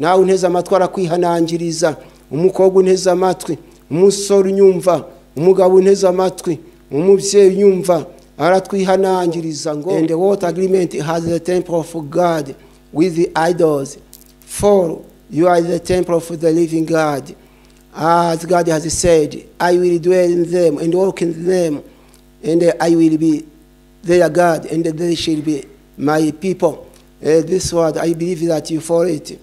nawe unteze amatwi arakwihanangiriza, umukobwa unteze amatwi, umusore unyumva, umugabo unteze amatwi, umubyeyi unyumva aratwihanangiriza ngo and what agreement has the temple of God with the idols, for you are the temple of the living God. As God has said, I will dwell in them and walk in them, and I will be their God, and they shall be my people. This word, I believe that you follow it.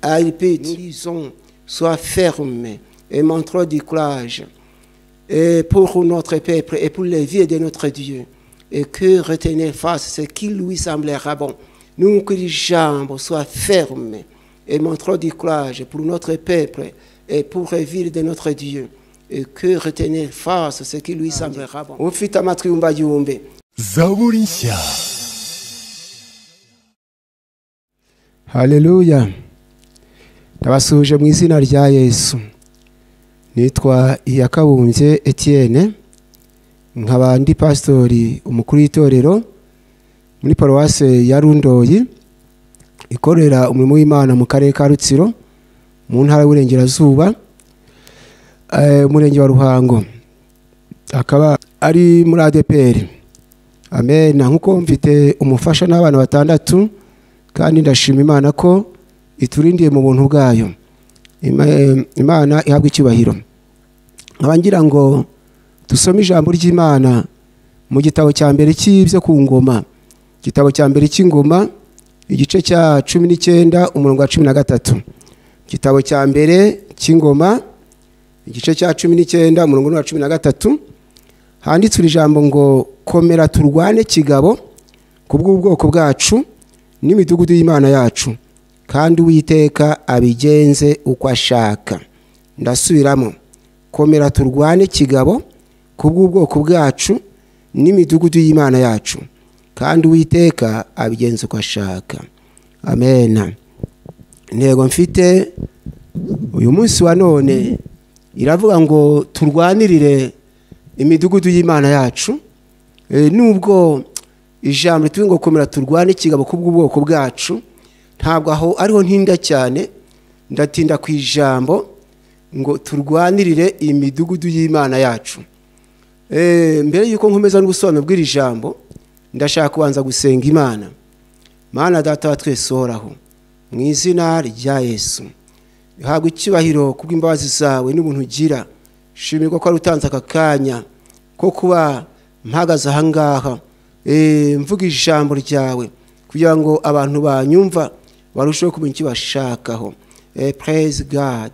I repeat, nous disons, sois ferme et montre du courage pour notre peuple et pour les vies de notre Dieu, et que retenir face ce qui lui semblera bon. Nous que les jambes soient fermes et montre du courage pour notre peuple et pour les vies de notre Dieu, et que retenir face ce qui lui semblera bon. Ufite amatwi yumva yumve. Zaburi nshya. Haleluya. Ndabasuhuje mu izina rya Yesu. Nitwa Iyakabumbye Etienne, nkaba ndi pastori umukuru w'itorero muri paruwase ya Rundoyi, ikorera umurimo w'Imana mu karere ka Rutsiro mu ntara y'Uburengerazuba, umurenge wa Ruhango, akaba ari muri ADPR. Amen. Nkuko mfite umufasha n'abana batandatu, kandi ndashima Imana ko iturindiye mu buntu bwayo. Imana ihabwa icyubahiro. Abangira ngo dusome ijambo ry'Imana mu gitabo cya mbere cy'ibyo ku ngoma, igitabo cya mbere cy'ingoma, igice cya 19 umurongo wa 13. Igitabo cya mbere cy'ingoma, igice cya 19 umurongo wa 13, handitswe ijambo ngo komera turwane kigabo kubw'ubwoko bwacu n'imidugudu y'Imana yacu, kandi Uwiteka abigenze uko ashaka. Ndasubiramo, komera turwane kigabo kubw'ubwoko bwacu n'imidugudu y'Imana yacu, kandi Uwiteka abigenze uko ashaka. Amen. Ntego mfite uyu munsi wa none iravuga ngo turwanirire imidugudu y'Imana yacu. Nubwo ijambo rituwe ngo komera turwane kigabo kubw'ubwoko bwacu, ntabwo aho ariho ntinda cyane, ndatinda ku ijambo ngo turwanirire imidugudu y'Imana yacu. Mbere yuko nkomeza n'ubusobanuro bw'iri jambo, ndashaka kubanza gusenga Imana. Mana Data wa twese uhoraho, mu izina rya Yesu, habwa icyubahiro kubw'imbabazi zawe n'ubuntu ugira. Shimirwa ko ari utanze aka kanya ko kuba mpagaze aha ngaha mvuga ijambo ryawe kugira ngo abantu banyumva barusheho kumenya icyo bashakaho. Praise God.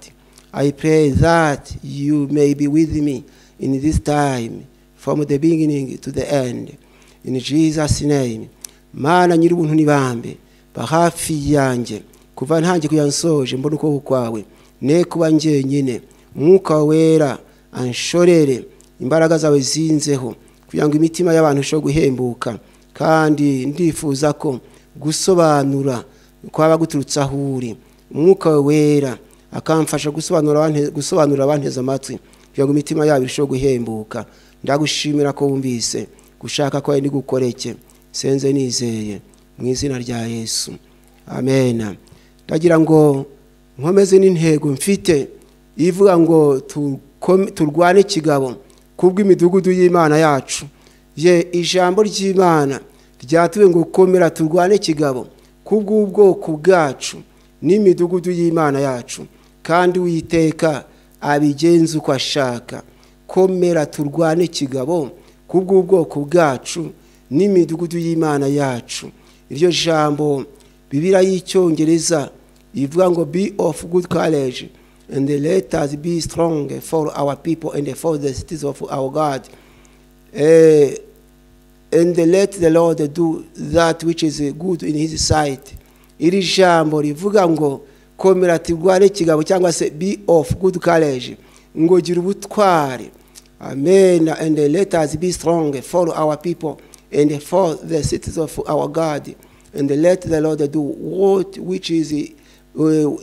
I pray that you may be with me in this time from the beginning to the end. In Jesus' name. Mana nyir'ubuntu nibambe bahafi yanjye kuva ntangiye kuyansoje mbona uko kwawe, ne kuba njyenyine. Mwuka wera anshorere, imbaraga zawe zinzeho kugira ngo imitima y'abantu isho guhembuka, kandi ndifuza ko gusobanura kwaba guturutse aho uri. Mwuka wera akamfasha gusobanura abanteze amatwi kugira ngo imitima yabo isho guhembuka. Ndagushimira ko wumvise gushaka kwawe ndi gukoreke, senze nizeye mu izina rya Yesu. Amen. Ndagira ngo nkomeze n'intego mfite ivuga ngo turwane kigabo kubw'imidugudu y'Imana yacu. Ijambo ry'Imana ryatuwe ngo komera turwane kigabo kubw'ubwoko bwacu n'imidugudu y'Imana yacu, kandi Uwiteka abigenze uko ashaka. Komera turwane kigabo kubw'ubwoko bwacu n'imidugudu y'Imana yacu. Iryo jambo Bibiliya y'Icyongereza ivuga ngo be of good courage and let us be strong for our people and for the cities of our God. And let the Lord do that which is good in his sight. Iri jambo rivuga ngo komera turwane kigabo cyangwa se be of good courage, ngo gira ubutware. Amen. And let us be strong for our people and for the cities of our God. And let the Lord do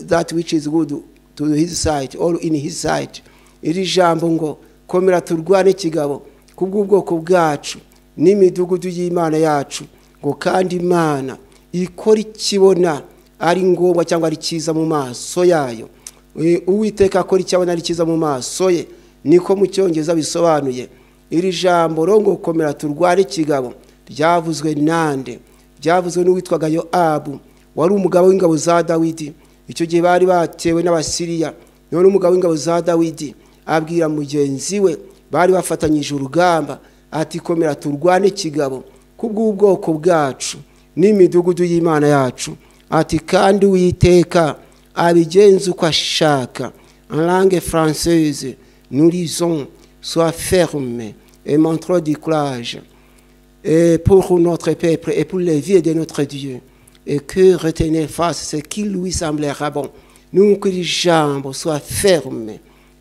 that which is good to his sight, or in his sight. Iri jambo ngo komera turwane kigabo kubw'ubwoko bwacu n'imidugudu y'Imana yacu, ngo kandi Imana ikora ikibona ari ngombwa cyangwa ari cyiza mu maso yayo. Uwiteka akora icyo abona ari cyiza mu maso ye, niko mu Cyongereza bisobanuye. Iri jambo rongo komera turware kigabo ryavuzwe nande? Ryavuzwe n'uwitwaga Yoabu, wari umugabo w'ingabo za Dawidi. Icyo gihe bari batewe n'Abasiriya. None umugabo w'ingabo za Dawidi abwira mugenzi we bari bafatanyije urugamba ati komera turwane kigabo kubw'ubwoko bwacu n'imidugudu y'Imana yacu. Ati kandi Uwiteka abigenza uko ashaka. En langue française, nous lisons: sois ferme et montre du courage pour notre peuple et pour les vies de notre Dieu, et que retenir face ce qui lui semblera bon. Nous que les jambes soient fermes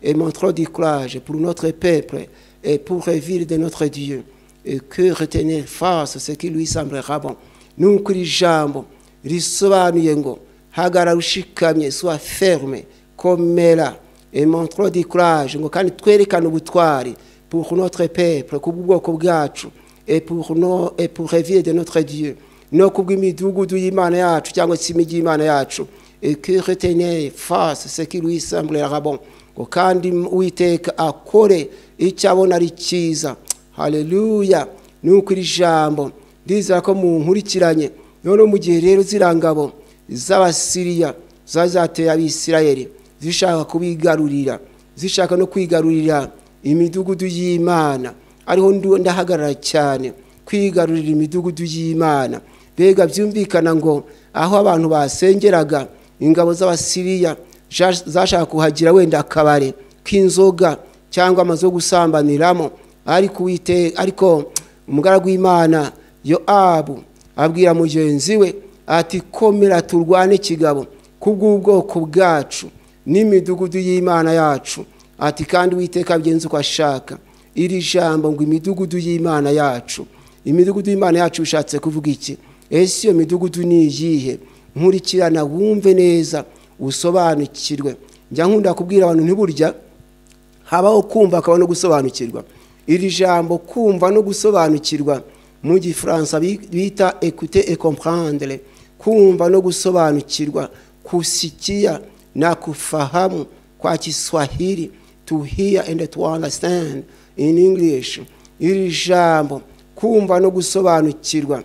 et montre du courage pour notre peuple et pour les vies de notre Dieu, et que retenir face ce qui lui semblera bon. Nous que les jambes risobanuye ngo hagarara ushikamye, soit ferme komera et montre du courage ngo kandi twerekane ubutwari pour notre peuple, kubw'ubwoko bwacu, et pour les vies de notre Dieu, no kubw'imidugudu y'Imana yacu cyangwa se imigi y'Imana yacu, et que retenir face ce qui lui semblera bon. Ngo kandi Uwiteka akore icyo abona ari cyiza. Haleluya. Nuko iri jambo ndizera ko mu nkurikiranye. None mu gihe rero zirangabo z'Abasiriya zazateye Abisirayeli zishaka kubigarurira, zishaka no kwigarurira imidugudu y'Imana, ariho ndahagarara cyane kwigarurira imidugudu y'Imana. Bega byumvikana ngo aho abantu basengeraga, ingabo z'Abasiriya zashaka kuhagira wenda akabare k'inzoga cyangwa amazu yo gusambaniramo, ariko umugaragu w'Imana Yoabu abwira mugenzi we ati komera turwane kigabo kubw'ubwoko bwacu n'imidugudu y'Imana yacu. Ati kandi Uwiteka abigenza uko ashaka. Iri jambo ngo imidugudu y'Imana yacu, imidugudu y'Imana yacu bishatse kuvuga iki? Ese iyo midugudu ni iyihe? Nkurikirana wumve neza usobanukirwe. Njya nkunda kubwira abantu ntiburya habaho kumva akaba no gusobanukirwa. Iri jambo kumva no gusobanukirwa mu Gifaransa bita écouter et comprendre. Kumva no gusobanukirwa, kusikia na kufahamu kwa Kiswahili, to hear and to understand in English. Iri jambo kumva no gusobanukirwa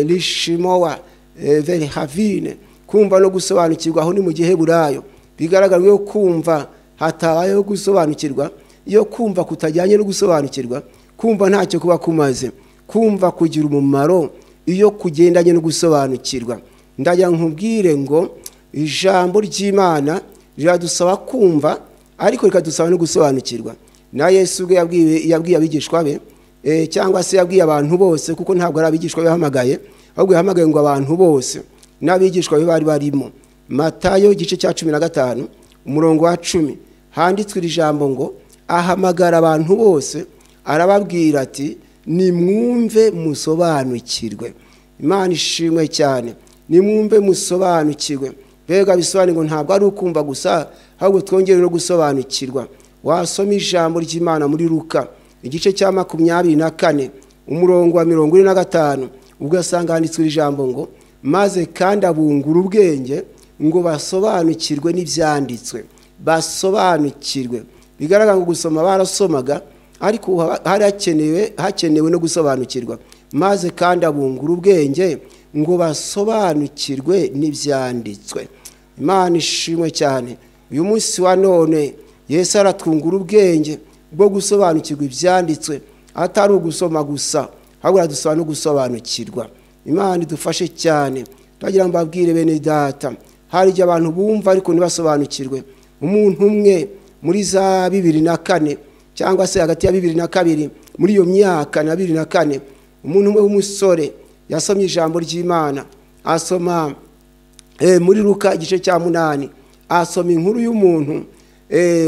lishimowa very havine, kumva no gusobanukirwa aho ni mu Giheburayo. Bigaragara yo kumva hatabayeho gusobanukirwa, iyo kumva kutajyanye no gusobanukirwa, kumva ntacyo kuba kumaze. Kumva kugira umumaro iyo kugendanye no gusobanukirwa. Ndagira nkubwire ngo ijambo ry'Imana riradusaba kumva, ariko rikadusaba no gusobanukirwa. Na Yesu ubwe yabwiye abigishwa be, cyangwa se yabwiye abantu bose, kuko ntabwo ari abigishwa yahamagaye, ahubwo yahamagaye ngo abantu bose n'abigishwa be bari barimo. Matayo igice cya 15 umurongo wa 10 handitswe iri jambo ngo ahamagara abantu bose arababwira ati nimwumve musobanukirwe. Imana ishimwe cyane. Nimwumve musobanukirwe. Bega bisobanura ngo ntabwo ari ukumva gusa, ahubwo twongere no gusobanukirwa. Wasoma ijambo ry'Imana muri Luka igice cya 24 umurongo wa 45 ugasanga handitswe ijambo ngo maze kandi abungura ubwenge ngo basobanukirwe n'ibyanditswe. Basobanukirwe. Bigaragara ngo gusoma barasomaga, ariko hari hakenewe no gusobanukirwa. Maze kandi abungura ubwenge ngo basobanukirwe n'ibyanditswe. Imana ishimwe cyane. Uyu munsi wa none Yesu aratwungura ubwenge bwo gusobanukirwa ibyanditswe, atari ugusoma gusa, ahubwo aradusaba no gusobanukirwa. Imana idufashe cyane. Ndagira mbabwire bene data, hari igihe abantu bumva ariko ntibasobanukirwe. Umuntu umwe muri za 2004 cyangwa se hagati ya 2002 muri iyo myaka na 2004, umuntu umwe w'umusore yasomye ijambo ry'Imana, asoma muri Luka igice cya 8, asoma inkuru y'umuntu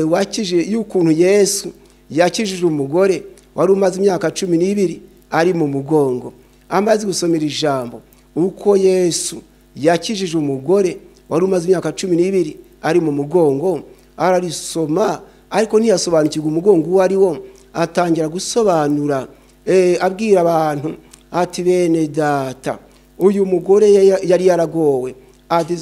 wakije y'ukuntu Yesu yakijije umugore wari umaze imyaka 12 ari mu mugongo. Amaze gusomera ijambo uko Yesu yakijije umugore wari umaze imyaka 12 ari mu mugongo, ararisoma ariko ntiyasobanukirwa umugongo uwo ari wo. Atangira gusobanura abwira abantu ati bene data, uyu mugore yari yaragowe,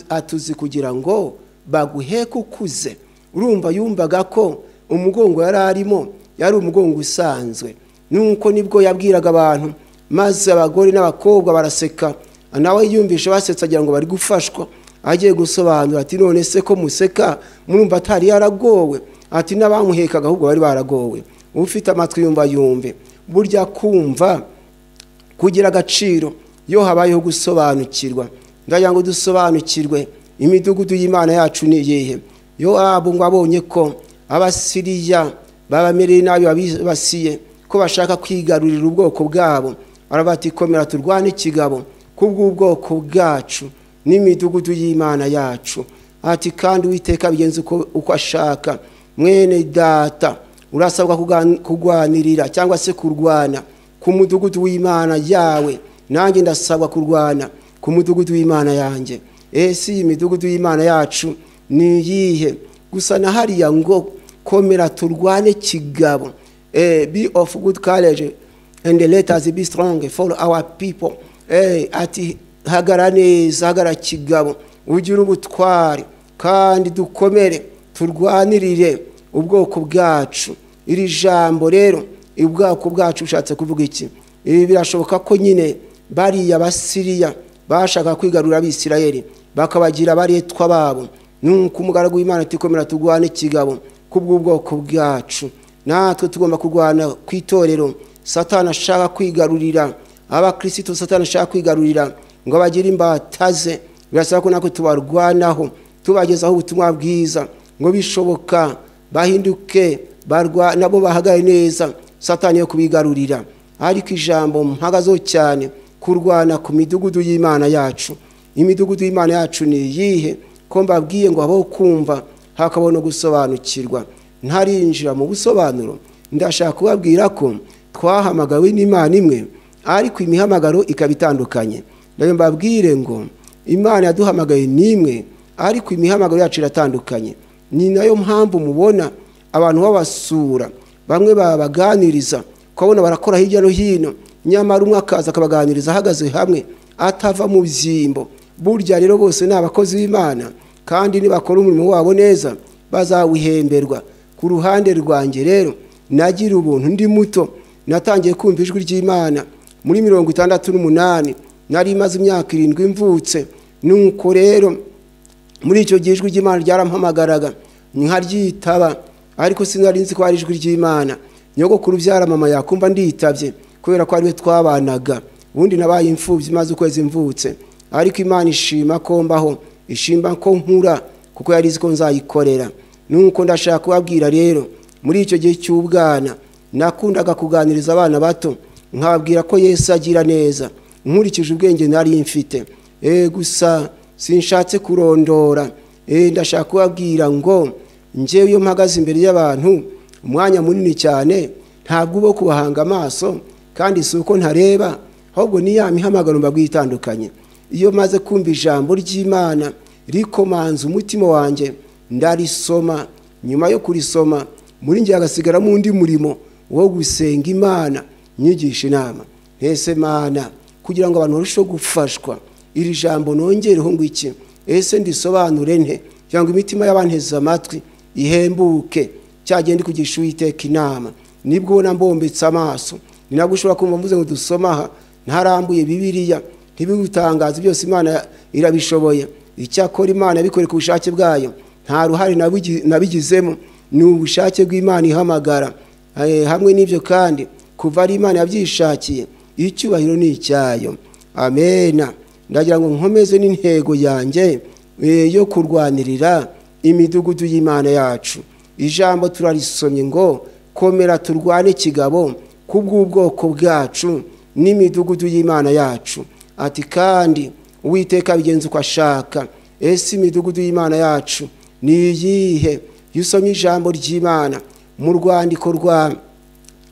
atuzi kugira ngo baguheke ukuze. Urumva yumvaga ko umugongo yari arimo yari umugongo usanzwe. Nuko nibwo yabwiraga abantu, maze abagore n'abakobwa baraseka, nawe yumvishe basetsa agira ngo bari gufashwa. Agiye gusobanura ati none se ko museka murumva atari yaragowe? Ati n'abamuhekaga ahubwo bari baragowe. Ufite amatwi yumve. Burya kumva kugira agaciro yo habayeho gusobanukirwa. Ndagira ngo dusobanukirwe imidugudu y'Imana yacu ni iyihe. Yowabu ngo abonye ko Abasiriya babamereye nabi basiye ko bashaka kwigarurira ubwoko bwabo, arabati komera turwane ikigabo kubw'ubwoko bwacu n'imidugudu y'Imana yacu. Ati kandi Uwiteka bigenze uko ashaka. Mwene data urasabwa kugwanirira cyangwa se kurwana ku mudugudu w'Imana yawe, nanjye ndasabwa kurwana ku mudugudu w'Imana yanjye. Ese imidugudu y'Imana yacu ni iyihe? Gusa na hariya ngo komera turwane kigabo, be of good courage and let us be strong for our people. Ati hagara neza, hagara kigabo, ugira ubutwari kandi dukomere turwanirire ubwoko bwacu. Iri jambo rero ubwoko bwacu ushatse kuvuga iki? Ibi birashoboka ko nyine bariya Abasiriya bashaka kwigarura Abisirayeli bakabagira baretwa babo. Nuko umugaragu w'Imana ati komera turwane kigabo kubw'ubwoko bwacu. Natwe tugomba kurwana kwitorero Satani ashaka kwigarurira, Abakristo Satani ashaka kwigarurira ngo bagire imbataze. Birasaba ko nako tubarwanaho, tubagezaho ubutumwa bwiza, ngo bishoboka bahinduke nabo bahagaye neza Satani yo kubigarurira. Ariko ijambo mpagazo cyane kurwana ku midugudu y'Imana yacu. Imidugudu y'Imana yacu ni iyihe? Ko mbabwiye ngo habaho kumva hakabona gusobanukirwa. Ntarinjira mu busobanuro, ndashaka kubabwira ko twahamagawe n'Imana imwe, ariko imihamagaro ikabitandukanye. Ndayo mbabwire ngo Imana yaduhamagaye nimwe, ariko imihamagaro yacu iratandukanye. Ni nayo mpamvu mubona abantu babasura, bamwe babaganiriza, ukabona barakora hirya no hino, nyamara umwe akaza akabaganiriza ahagaze hamwe atava mu byimbo. Burya rero bose ni abakozi b'Imana, kandi nibakora umurimo wabo neza bazawihemberwa. Ku ruhande rwanjye rero nagira ubuntu, ndi muto natangiye kumva ijwi ry'Imana muri 68. Nari maze imyaka 7 mvutse. Nuko rero muri icyo gihe ijwi ry'Imana ryarampamagaraga nkaryitaba, ariko sinari nzi ko ari ijwi ry'Imana. Nyogokuru byara mama yakumva nditavye kubera ko ari we twabanaga. Ubundi nabaye imfubyi maze ukwezi mvutse, ariko Imana ishima ko mbaho, ishimba ko nkura kuko yari izi ko nzayikorera. Nuko ndashaka kubabwira rero muri icyo gihe cy'ubwana nakundaga kuganiriza abana bato, nkababwira ko Yesu agira neza nkurikije ubwenge nari mfite. Gusa sinshatse kurondora. Ndashaka kubabwira ngo njyewe iyo mpagaze imbere y'abantu umwanya munini cyane, ntabwo ubo kubahanga amaso kandi si uko ntareba, ahubwo ni ya mihamagaro mbabwiye itandukanye. Iyo maze kumva ijambo ry'Imana rikomanza umutima wanjye, ndarisoma. Nyuma yo kurisoma muri njye hagasigara mu undi murimo wo gusenga Imana, nyigisha inama. Ese Mana, kugira ngo abantu barusheho gufashwa, iri jambo nongereho ngo iki? Ese ndisobanure nte cyangwa imitima y'abanteze amatwi ihembuke, cyagende kugisha Uwiteka inama? Nibwo ubona mbombetse amaso, ni nabwo ushobora kumva mvuze ngo dusoma aha ntarambuye Bibiliya. Ntibigutangaza, byose Imana irabishoboye. Icyakora Imana bikore ku bushake bwayo, nta ruhare nabigizemo, ni ubushake bw'Imana ihamagara. Hamwe n'ibyo kandi kuva ari Imana yabyishakiye, icyubahiro ni icyayo. Amena. Ndagira ngo nkomeze n'intego yanjye yo kurwanirira imidugudu y'Imana yacu. Ijambo turarisomye ngo komera turwane kigabo kubw'ubwoko bwacu n'imidugudu y'Imana yacu. Ati kandi Uwiteka bigenze uko ashaka. Ese imidugudu y'Imana yacu ni iyihe? Yusomye ijambo ry'Imana mu rwandiko rwa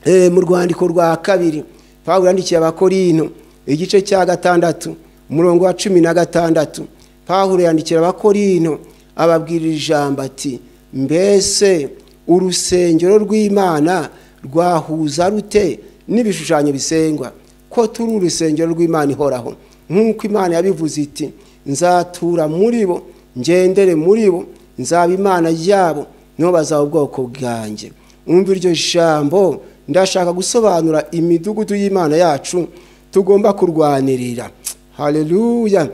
2 Pawulo yandikiye Abakorinto igice cya 6 umurongo wa 16. Pawulo yandikira Abakorinto ababwirira ijambo ati, mbese urusengero rw'Imana rwahuza rute n'ibishushanyo bisengwa? Ko turi urusengero rw'Imana ihoraho, nk'uko Imana yabivuze iti, nzatura muri bo ngendere muri bo nzaba imana yabo nibo bazaba ubwoko bwanjye. Umva iryo jambo, ndashaka gusobanura imidugudu y'Imana yacu tugomba kurwanirira. Haleluya.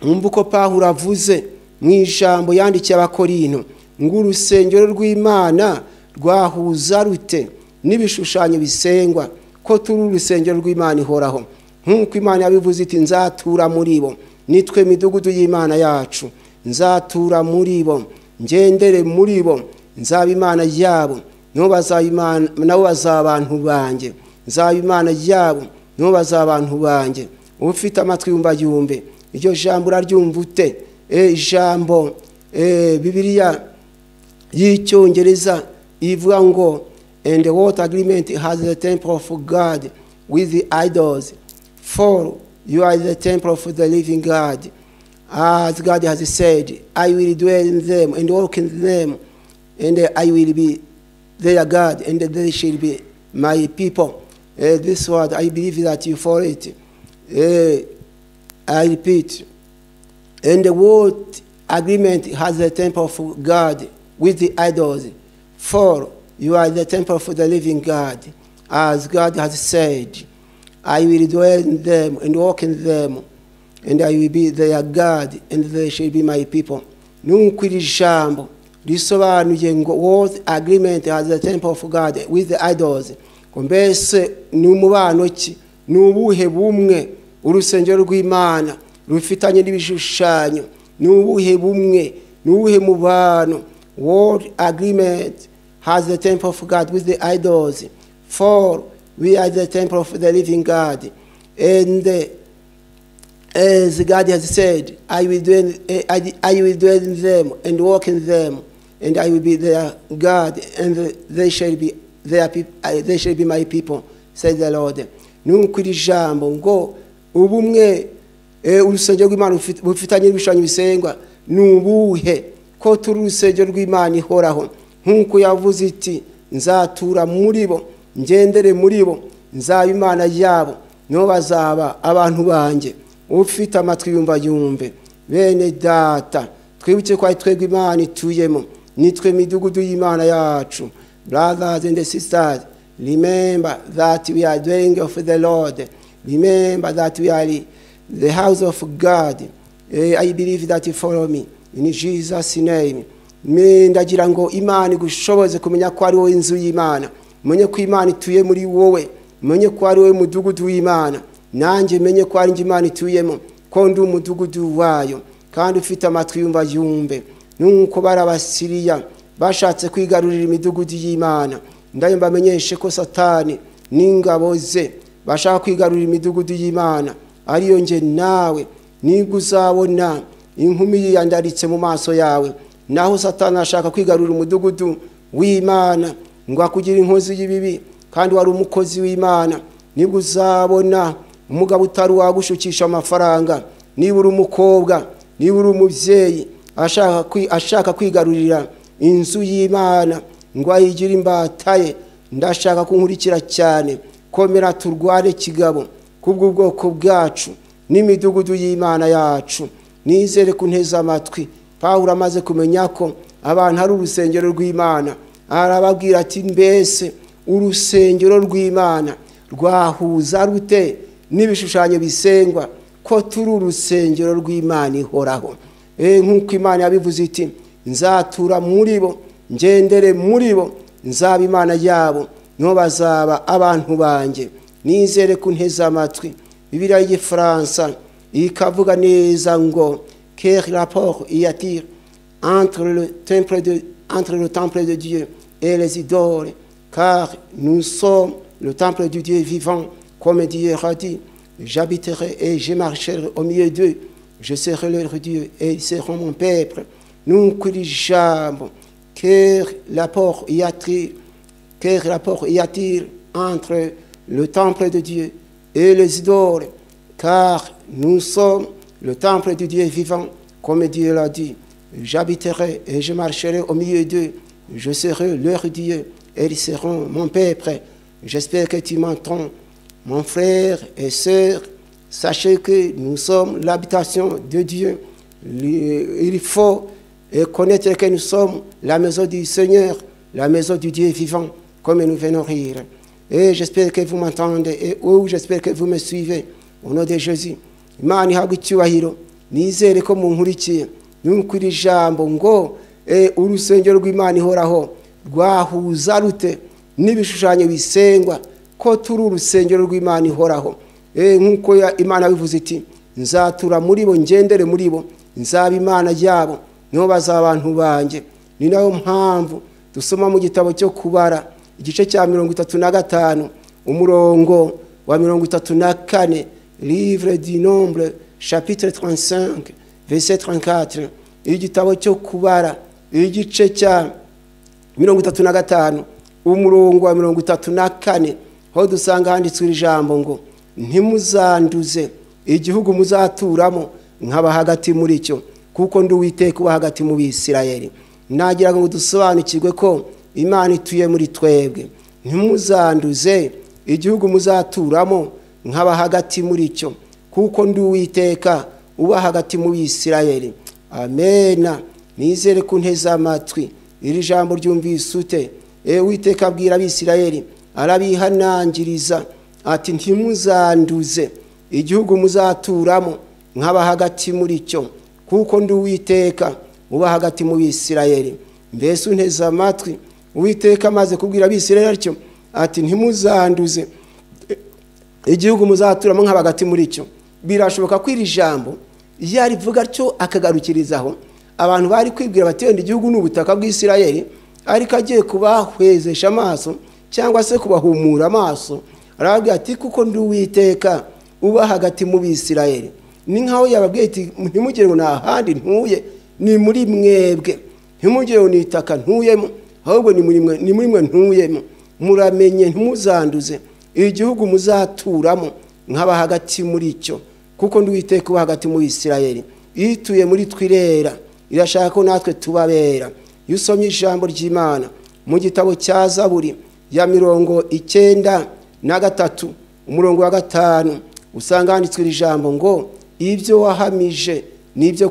Umva uko Pawulo avuze mu ijambo yandikiye Abakorinto ngo urusengero rw'Imana rwahuza rute n'ibishushanyo bisengwa, ko turi urusengero rw'Imana ihoraho. Nk'uko Imana yabivuze iti nzatura muri bo, nitwe midugudu y'Imana yacu, nzatura muri bo ngendere muri bo nzaba imana yabo nibo bazaba abantu banjye, nzaba imana yabo nibo bazaba abantu banjye. Ufite amatwi yumva yumve iryo jambo uraryumva ute? Ijambo Bibiliya y'icyongereza ivuga ngo and what agreement has the temple of God with the idols, for you are the temple of the living God. As God has said, I will dwell in them and walk in them, and I will be their God, and they shall be my people. This word, I believe that you follow it. I repeat, and what agreement has the temple of God with the idols? For you are the temple of the living God. As God has said, I will dwell in them and walk in them, and I will be their God, and they shall be my people. Nuko iri jambo risobanuye ngo what agreement has the temple of God with the idols. Mbese ni umubano ki, ni ubuhe bumwe urusengero rw'Imana rufitanye n'ibishushanyo, ni ubuhe bumwe, ni ubuhe mubano? What agreement has the temple of God with the idols? For we are the temple of the living God, and as God has said, I will dwell in them and walk in them, and I will be their God, and they shall be my people, says the Lord. Nuko iri jambo ngo ubumwe urusengero rw'Imana bufitanye n'ibishushanyo bisengwa ni ubuhe, ko turi urusengero rw'Imana ihoraho. Nkuko yavuze iti nzatura muri bo ngendere muri bo nzaba imana yabo nibo bazaba abantu banjye. Ufite amatwi yumva yumve. Bene data, twibuke ko ari twebwe Imana ituyemo, nitwe midugudu y'Imana yacu. Brothers and sisters, remember that we are dwelling of the Lord. Remember that we are the house of God. I believe that you follow me in Jesus' name. Ndagira ngo Imana igushoboze kumenya ko ari wowe inzu y'Imana, menye ko Imana ituye muri wowe, menye ko ari wowe mudugudu w'Imana. Nanjye menye ko ari Imana ituyemo, ko ndi umudugudu wayo. Kandi ufite amatwi yumva yumve. Nuko barabasiriya bashatse kwigarurira imidugudu y'Imana, ndayo mbamenyeshe ko Satani n'ingabo ze bashaka kwigarurira imidugudu y'Imana, ariyo nje nawe. Nibwo uzabona inkumi yiyandaritse mu maso yawe, naho Satani ashaka kwigarurira umudugudu w'Imana ngo akugira inkozi y'ibibi, kandi wari umukozi w'Imana. Nibwo uzabona umugabo utari wagushukisha amafaranga, niba uri umukobwa, niba uri umubyeyi ashaka kwigarurira inzu y'Imana ngo ayigire imbata ye. Ndashaka kunkurikira cyane, komera turwane kigabo kubw'ubwoko bwacu n'imidugudu y'Imana yacu. Nizere kunteza amatwi. Pawulo amaze kumenya ko abantu hari urusengero rw'Imana, arababwira ati mbese urusengero rw'Imana rwahuza rute n'ibishushanyo bisengwa, ko turi urusengero rw'Imana ihoraho. Nk'uko Imana yabivuze iti nzatura muri bo ngendere muri bo nzaba imana yabo nibo bazaba abantu banjye. Nizere kunteza amatwi. Bibiliya y'Igifaransa ikavuga neza ngo quel rapport y a-t-il entre le temple de Dieu et les idoles, car nous sommes le temple du Dieu vivant, comme Dieu a dit, j'habiterai et je marcherai au milieu d'eux, je serai leur Dieu et ils seront mon peuple. Nuko iri jambo, quel rapport y a-t-il entre le temple de Dieu et les idoles, car nous sommes le temple du Dieu vivant, comme Dieu l'a dit, j'habiterai et je marcherai au milieu d'eux, je serai leur Dieu et ils seront mon peuple. J'espère que tu m'entends, mon frère et sœur. Sachez que nous sommes l'habitation de Dieu. Il faut connaître que nous sommes la maison du Seigneur, la maison du Dieu vivant, comme nous venons rire. Et j'espère que vous m'entendez, et j'espère que vous me suivez, au nom de Jésus. Imana ihabwe icyubahiro, nizere ko munkurikiye. Nuko iri jambo ngo urusengero rw'Imana ihoraho rwahuza rute n'ibishushanyo bisengwa ko turi urusengero rw'Imana ihoraho. Nkuko Imana bivuze iti, nzatura muri bo, ngendere muri bo, nzaba Imana yabo, niho bazaba abantu banjye. Ni nayo mpamvu dusoma mu gitabo cyo kubara igice cya 35 umurongo wa 34, livre du nombre chapitre 35 verset 34. Igitabo cyo kubara igice cya 35 umurongo wa 34, ho dusanga handitswe ijambo ngo ntimuzanduze igihugu muzaturamo nkaba hagati muri cyo, kuko ndi Uwiteka uba hagati mu Bisirayeli. Nagira ngo dusobanukirwe ko Imana ituye muri twebwe. Ntimuzanduze igihugu muzaturamo nkaba hagati muri cyo, kuko ndi Uwiteka uba hagati mu Bisirayeli. Amena. Nizere kunteza amatwi iri jambo ryumvise ute. Uwiteka abwira Abisirayeli, arabihanangiriza ati ntimuzanduze igihugu muzaturamo nkaba hagati muri cyo, kuko ndi Uwiteka uba hagati mu Bisirayeli. Mbese unteza amatwi, Uwiteka amaze kubwira Abisirayeli atyo ati ntimuzanduze igihugu muzaturamo nkaba hagati muri cyo. Birashoboka ko iri jambo yarivuga atyo akagarukirizaho, abantu bari kwibwira bati wenda igihugu n'ubutaka bw'Isirayeli, ariko agiye kubahwezesha amaso cyangwa se kubahumura amaso, arababwira ati kuko ndi Uwiteka uba hagati mu Bisirayeli. Ni nkaho yababwiye ati ntimugire ngo n'ahandi ntuye, ni muri mwebwe. Ntimugire ngo n'itaka ntuyemo, ahubwo ni muri mwe ntuyemo. Muramenye ntimuzanduze igihugu muzaturamo nkaba hagati muri cyo, kuko ndi Uwiteka uba hagati mu Bisirayeli. Ituye muri twirera, irashaka ko natwe tubabera. Iyo usomye ijambo ry'Imana mu gitabo cya Zaburi ya 93 umurongo wa 5, usanga handitswe ijambo ngo ibyo wahamije nibyo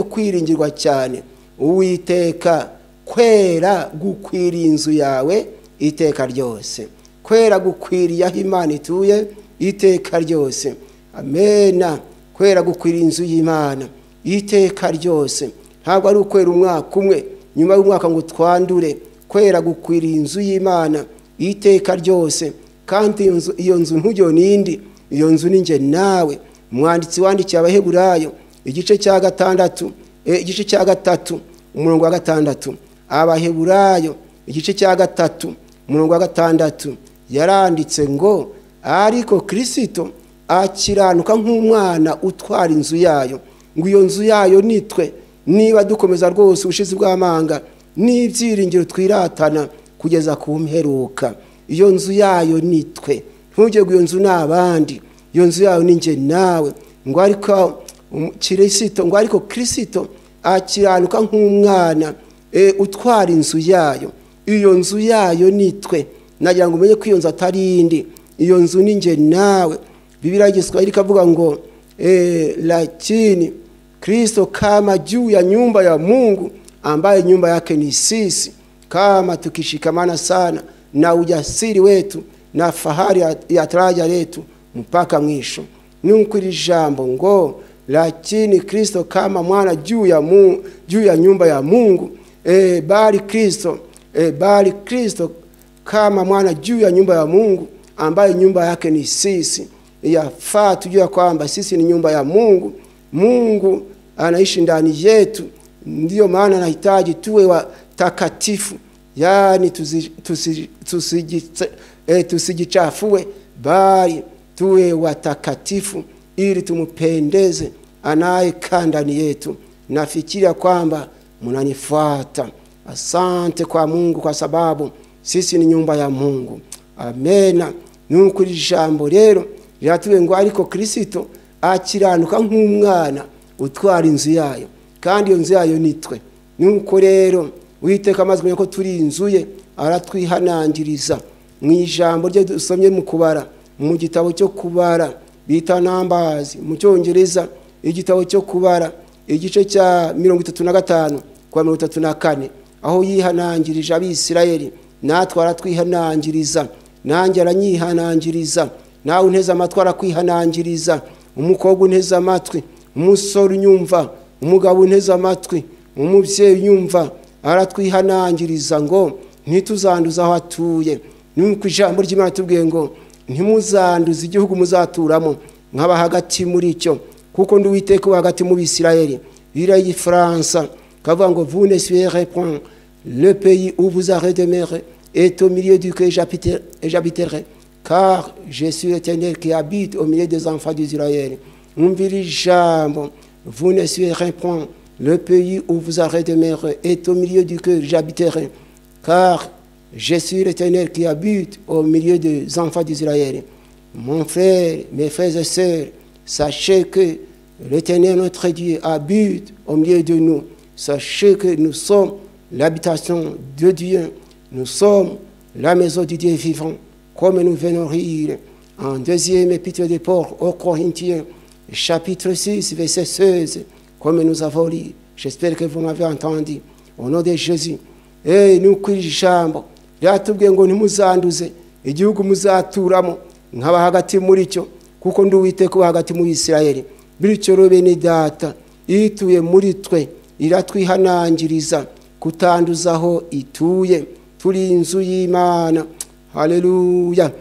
kwiringirwa cyane, Uwiteka kwera gukwiriye inzu yawe iteka ryose. Kwera gukwiriye aho Imana ituye iteka ryose. Amena. Kwera gukwiriye inzu y'Imana iteka ryose. Ntabwo ari ukwera umwaka umwe, nyuma y'umwaka ngo twandure. Kwera gukwiriye inzu y'Imana iteka ryose. Kandi iyo nzu ntujyo nindi, iyo nzu ni nge nawe. Umwanditsi wandikiye Abaheburayo igice cya 3 umurongo wa 6. Abaheburayo igice cya 3 umurongo wa 6 yaranditse ngo ariko Kristo akiranuka nk'umwana utwara inzu yayo, ngo iyo nzu yayo nitwe, niba dukomeza rwose ubushizi bw'amanga n'ibyiringiro twiratana kugeza ku mperuka. Iyo nzu yayo nitwe, ntujye ngo iyo nzu n'abandi, iyo nzu yayo ni nge nawe. Ngo ariko Kristo akiranuka nk'umwana utwara inzu yayo, iyo nzu yayo nitwe. Nagira ngo umenye ko iyo nzu atari indi, iyo nzu ni nge nawe. Biblia Kiswahili kavuga ngo lakini Kristo kama juu ya nyumba ya Mungu, ambaye nyumba yake ni sisi, kama tukishikamana sana na ujasiri wetu na fahari ya taraja letu mpaka mwisho. Nuko iri jambo ngo lakini Kristo kama mwana juu ya nyumba ya Mungu, bali Kristo kama mwana juu ya nyumba ya Mungu, ambaye nyumba yake ni sisi. Yafaa tujue kwamba sisi ni nyumba ya Mungu. Mungu anaishi ndani yetu, ndio maana anahitaji tuwe watakatifu, yani tusijichafue, bali tuwe watakatifu ili tumupendeze anayekaa ndani yetu. Nafikiria kwamba mnanifuata. Asante kwa Mungu kwa sababu sisi ni nyumba ya Mungu. Amena. Nuko ijambo rero ryatuwe ngo ariko Kristo akiranuka nk'umwana utwara inzu yayo, kandi iyo nzu yayo nitwe. Nuko rero Uwiteka amaze ko turi inzu ye, aratwihanangiriza mu ijambo rye dusomye mu kubara, mu gitabo cyo kubara bita Numbers mu cyongereza, igitabo cyo kubara igice cya 35 kwa 34, aho yihanangirije abisirayeli. Natwe aratwihanangiriza, nanjye aranyihanangiriza, nawe unteze amatwi arakwihanangiriza. Umukobwa unteze amatwi, umusore unyumva, umugabo unteze amatwi, umubyeyi unyumva, aratwihanangiriza ngo ntituzanduza aho atuye. Nuko ijambo ry'Imana tubwiye ngo ntimuzanduze igihugu muzaturamo nk'aba hagati muri cyo, kuko ndi Uwiteka hagati mu Bisirayeli. Bira y'Ifaransa kavuga ngo vous ne suivrez point le pays où vous avez demeuré est au milieu duquel j'habiterai, car je suis l'Éternel qui habite au milieu des enfants d'Israël. Umvira ijambo, vous ne suivrez point le pays où vous avez demeuré est au milieu duquel j'habiterai, car je suis l'Éternel qui habite au milieu des enfants d'Israël. Mon frère, mes frères et sœurs, sachez que l'Éternel notre Dieu habite au milieu de nous. Sachez que nous sommes l'habitation de Dieu. Nous sommes la maison du Dieu vivant, comme nous venons lire en 2e épître de Paul aux Corinthiens, chapitre 6, verset 16, comme nous avons lu. J'espère que vous m'avez entendu. Au nom de Jésus. Et nous kwijambo ryatubwiye ngo ntimuzanduze igihugu muzaturamo nk'aba hagati muri cyo, kuko ndi Uwiteka hagati mu Bisirayeli. Bityo rero bene data, ituye muri twe iratwihanangiriza kutanduzaho ituye. Turi inzu y'Imana. Haleluya.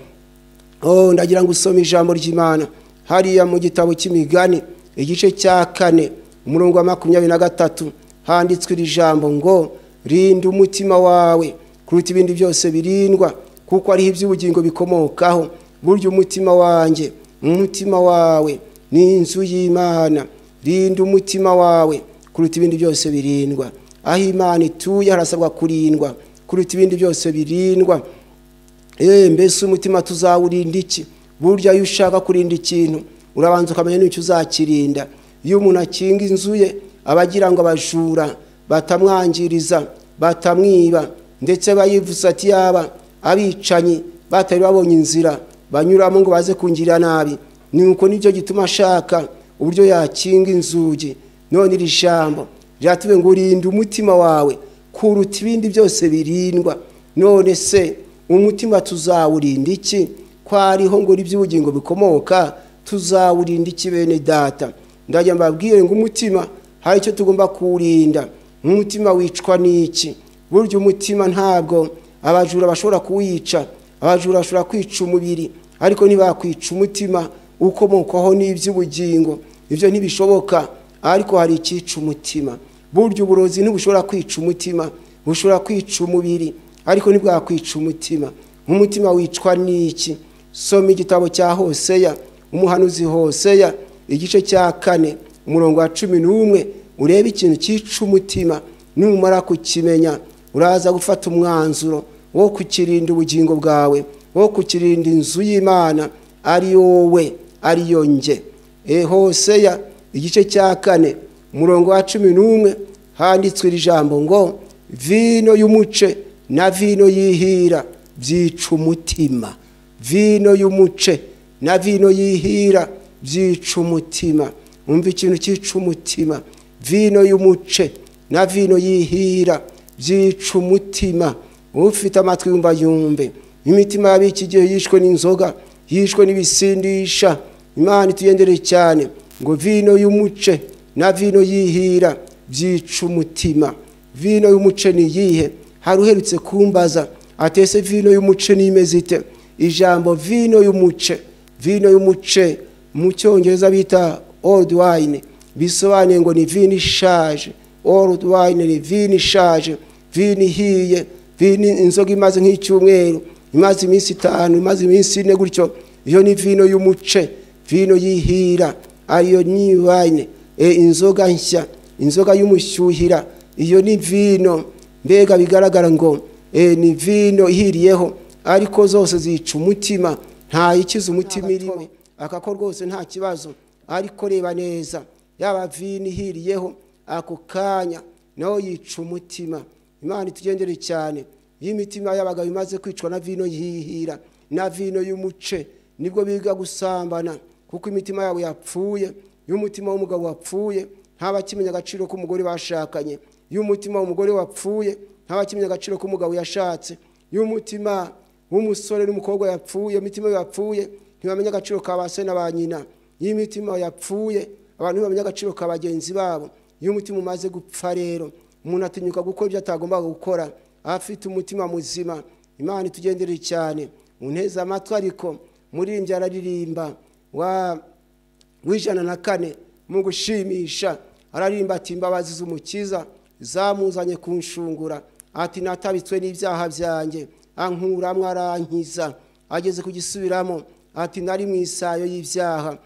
Ndagira ngo usome ijambo ry'Imana hariya mu gitabo cy'Imigani igice cya 4 umurongo wa 23, handitswe iri jambo ngo rinda umutima wawe kuruta ibindi byose birindwa, kuko ari iby'ubugingo bikomokaho. Burya umutima wanjye, umutima wawe ni inzu y'Imana. Rinda umutima wawe kuruta ibindi byose birindwa. Aho Imana ituye harasabwa kurindwa kuruta ibindi byose birindwa. Mbese umutima tuzawurinda iki? Burya iyo ushaka kurinda ikintu urabanza ukamenya n'icyo uzakirinda. Iyo umuntu akinga inzu ye abagira ngo abajura batamwangiriza, batamwiba, ndetse bayivuza ati yaba abicanyi batari babonye inzira banyuramo ngo baze kungirira nabi. Nuko nicyo gituma ashaka uburyo yakinga inzugi. None iri jambo ryatubwiye ngo urinde umutima wawe kuruta ibindi byose birindwa. None se umutima tuzawurinda iki? Ko hariho ngo iby'ubugingo bikomoka, tuzawurinda iki bene data? Ndajya mbabwire ngo umutima hari icyo tugomba kuwurinda. Umutima wicwa n'iki? Burya umutima ntabwo abajura bashobora kuwica. Abajura bashobora kwica umubiri, ariko ntibakwica umutima ukomokaho n'iby'ubugingo. Ibyo ntibishoboka, ariko hari icyica umutima. Burya uburozi ntibushobora kwica umutima, bushobora kwica umubiri, ariko ntibwakwica umutima. Umutima wicwa n'iki? Soma igitabo cya Hoseya, umuhanuzi Hoseya igice cya 4 umurongo wa 11, urebe ikintu cyica umutima. Numara kukimenya uraza gufata umwanzuro wo kukirinda ubugingo bwawe, wo kukirinda inzu y'Imana ari wowe, ari yo nge. Hoseya igice cya 4 umurongo wa 11, handitswe iri jambo ngo vino y'umuce na vino yihira byica umutima. Vino y'umuce na vino yihira byica umutima. Umva ikintu cyica umutima. Vino y'umuce na vino yihira byica umutima. Ufite amatwi yumva yumve. Imitima y'abiki gihe yishwe n'inzoga, yishwe n'ibisindisha. Imana itugendere cyane ngo vino y'umuce na vino yihira byica umutima. Vino y'umuce ni yihe? Hari uherutse kumbaza atese vino y'umuce nimeze ite? Ijambo vino y'umuce, vino y'umuce mu cyongereza bita old wine, bisobanuye ngo ni vino ishaje. Old wine ni vino ishaje, vino ihiye, vino inzoga imaze nk'icyumweru, imaze iminsi 5, imaze iminsi 4 gutyo. Iyo ni vino y'umuce. Vino yihira ariyo new wine, inzoga nshya, inzoga y'umushyuhira. Iyo ni vino mbega bigaragara ngo ni vino ihiriyeho, ariko zose zica umutima. Nta ikiza umutima irimo, akako rwose nta kibazo. Ariko reba neza, yaba vino ihiriyeho ako kanya naho yica umutima. Imana itugendere cyane. Y'imitima yabaga bimaze kwicwa na vino yihira na vino y'umuce, nibwo biga gusambana, kuko imitima yabo yapfuye. Iyo umutima w'umugabo wapfuye ntabakimenya agaciro k'umugore bashakanye. Iyo umutima w'umugore wapfuye ntabakimenya agaciro k'umugabo yashatse. Iyo umutima w'umusore n'umukobwa yapfuye, imitima yapfuye, ntibamenya agaciro ka ba se na ba nyina. Iyo imitima yapfuye abantu ntibamenya agaciro ka bagenzi babo. Iyo umutima umaze gupfa rero umuntu atinyuka gukora ibyo atagomba gukora. Afite umutima muzima. Imana itugenderere cyane. Unteze amatwi ariko muririmbyi araririmba w'104 mu gushimisha araririmba ati imbabazi z'umukiza zamuzanye kunshungura, ati natabitswe n'ibyaha byanjye ankuramwe arankiza. Ageze kugisubiramo ati nari mu isayo y'ibyaha,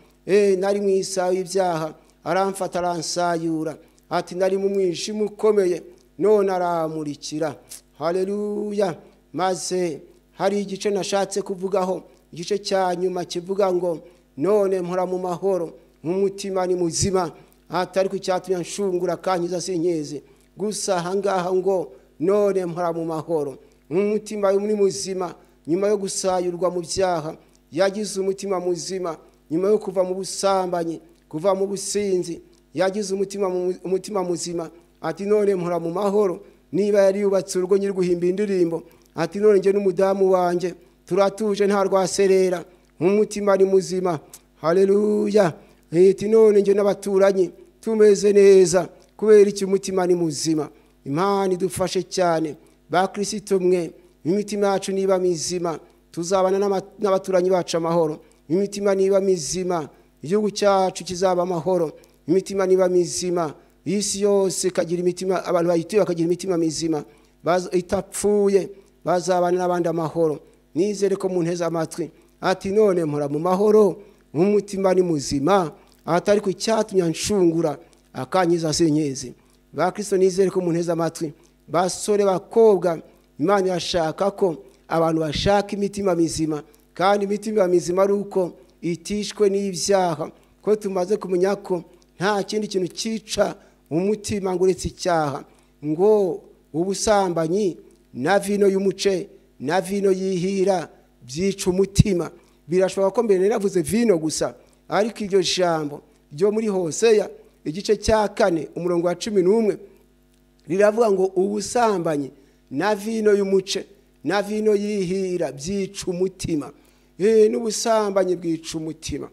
nari mu isayo y'ibyaha aramfata aransayura, ati nari mu mwijima ukomeye none aramurikira. Haleluya. Maze hari igice nashatse kuvugaho, igice cya nyuma kivuga ngo none mpora mu mahoro, nk'umutima ni muzima, atari ku cyatumye nshungura kankiza sinkeze. Gusa ahangaha ngo none mpora mu mahoro, nk'umutima ni muzima. Nyuma yo gusayurwa mu byaha yagize umutima muzima. Nyuma yo kuva mu busambanyi, kuva mu businzi, yagize umutima muzima. Ati none mpora mu mahoro. Niba yari yubatse urugo nyiri guhimba indirimbo, ati none nje n'umudamu wanje turatuje nta rwaserera, nk'umutima ni muzima. Haleluya. Ati none nje n'abaturanyi tumeze neza kubera iki umutima ni muzima. Imana idufashe cyane ba Kristo mwe, imitima yacu niba mizima tuzabana n'abaturanyi bacu amahoro. Imitima niba mizima igihugu cyacu kizaba amahoro. Imitima niba mizima isi yose kagira imitima, abantu bayituye bakagira imitima mizima itapfuye, bazabana n'abandi amahoro. Nizere ko munteze amatwi ati none mpora mu mahoro, nk'umutima ni muzima, atari ku cyatumye nshungura akankiza sinkeze. Ba Kristo nizere ko munteze amatwi. Basore bakobwa, Imana irashaka ko abantu bashaka imitima mizima, kandi imitima mizima ari uko itishwe n'ibyaha, ko tumaze kumenya ko nta kindi kintu cyica umutima ngo uretse icyaha. Ngo ubusambanyi na vino y'umuce na vino yihira byica umutima. Birashoboka ko mbere naravuze vino gusa, ariko iryo jambo ryo muri Hoseya igice cya 4 umurongo wa 11 riravuga ngo ubusambanyi na vino y'umuce na vino yihira byica umutima. N'ubusambanyi bwica umutima.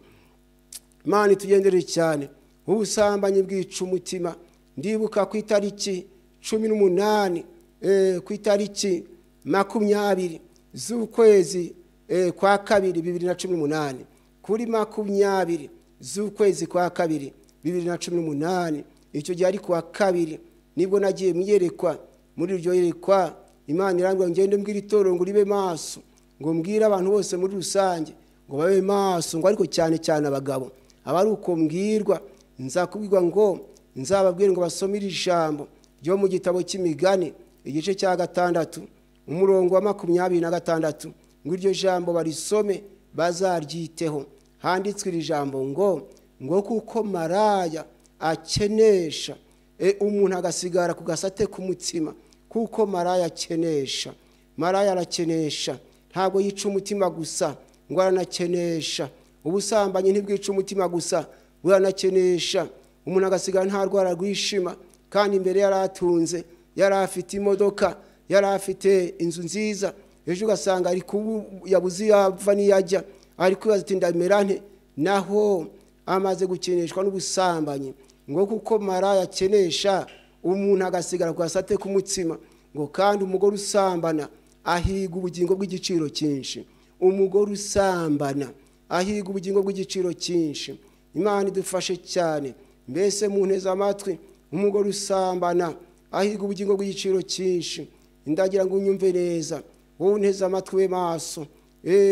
Imana itugenderere cyane. Ubusambanyi bwica umutima. Ndibuka ku itariki 18 ku itariki 20 z'ukwezi kwa 2 2018, kuri 20 z'ukwezi kwa 2 2018, icyo gihe ari kwa 2 nibwo nagiye mwiyerekwa. Muri iryo yerekwa Imana irambwira ngende mbwira itorero ngo ribe maso, ngo mbwira abantu bose muri rusange ngo babe maso, ngo ariko cyane cyane abagabo. Abari uko mbwirwa nzakubwirwa ngo nzababwire ngo basomire ijambo ryo mu gitabo cy'Imigani igice cya 6 umurongo wa 26, ngo iryo jambo barisome bazaryiteho. Handitswe iri jambo ngo kuko maraya akenesha umuntu agasigara ku gasate k'umutima, kuko maraya akenesha. Maraya arakenesha, ntabwo yica umutima gusa, ngo aranakenesha. Ubusambanyi ntibwica umutima gusa, buranakenesha. Umuntu agasigara nta rwara rwishima, kandi imbere yaratunze, yarafite imodoka, yarafite inzu nziza, ejo ugasanga ari yabuze yava niyajya, ari kwibaza ati ndamera nte. Naho amaze gukeneshwa n'ubusambanyi. Ngo kuko maraya akenesha umuntu agasigara ku gasate k'umutima. Ngo kandi umugore usambana ahiga ubugingo bw'igiciro cyinshi. Umugore usambana ahiga ubugingo bw'igiciro cyinshi. Imana idufashe cyane. Mbese munteze amatwi, umugore usambana ahiga ubugingo bw'igiciro cyinshi. Ndagira ngo unyumve neza, wowe unteze amatwi we maso.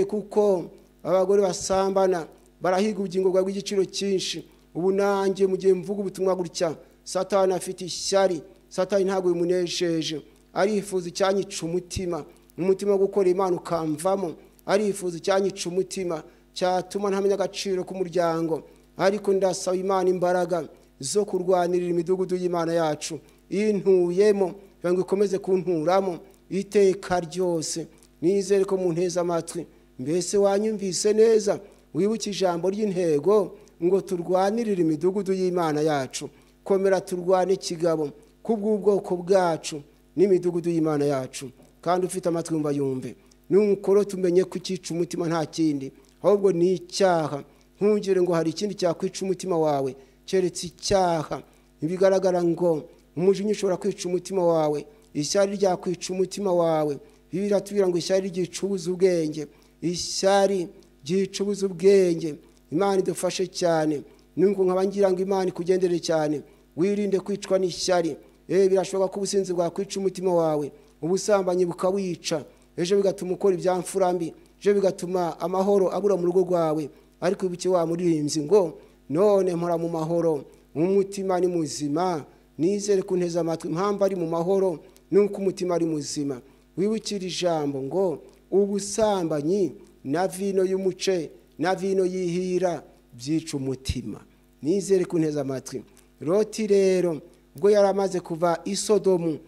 Kuko abagore basambana barahiga ubugingo bw'igiciro cyinshi. Ubu nanjye mu gihe mvuga ubutumwa gutya, Satani afite ishyari. Satani ntabwo bimunesheje, arifuza icyanyica umutima, umutima wo gukora Imana ukamvamo. Arifuza icyanyica umutima cyatuma ntamenya agaciro k'umuryango. Ariko ndasaba Imana imbaraga zo kurwanirira imidugudu y'Imana yacu, intuyemo ngo ikomeze kunturamo iteka ryose. Nizere ko munteze amatwi. Mbese wanyumvise neza? wibuke ijambo ry'intego ngo turwanirire imidugudu y'Imana yacu. Komera turwane kigabo kubw'ubwoko bwacu n'imidugudu y'Imana yacu. Kandi ufite amatwi yumva yumve. Nuko tumenye ko icyica umutima nta kindi ahubwo ni icyaha. Ntugire ngo hari ikindi cyakwica umutima wawe keretse icyaha. Bigaragara ngo umujinya ushobora kwica umutima wawe, ishyari ryakwica umutima wawe. Bibiliya iratubwira ngo ishyari ryicubuza ubwenge, ishyari ryicubuza ubwenge. Imana idufashe cyane. Nuko nkabangira ngo Imana ikugendere cyane, wirinde kwicwa n'ishyari. Birashoboka ko ubusinzi bwakwica umutima wawe, ubusambanyi bukawica, ejo bigatuma ukora ibyamfura mbi, ejo bigatuma amahoro abura mu rugo rwawe. Ariko ibuke wa muririmbyi ngo none mpora mu mahoro, umutima ni muzima, nizere kunteza amatwi impamvu ari mu mahoro nuko umutima ari muzima. Wibukira ijambo ngo ubusambanyi na vino y'umuce na vino yihira byica umutima. Nizere kunteza amatwi. Loti rero ubwo yari amaze kuva i Sodomu,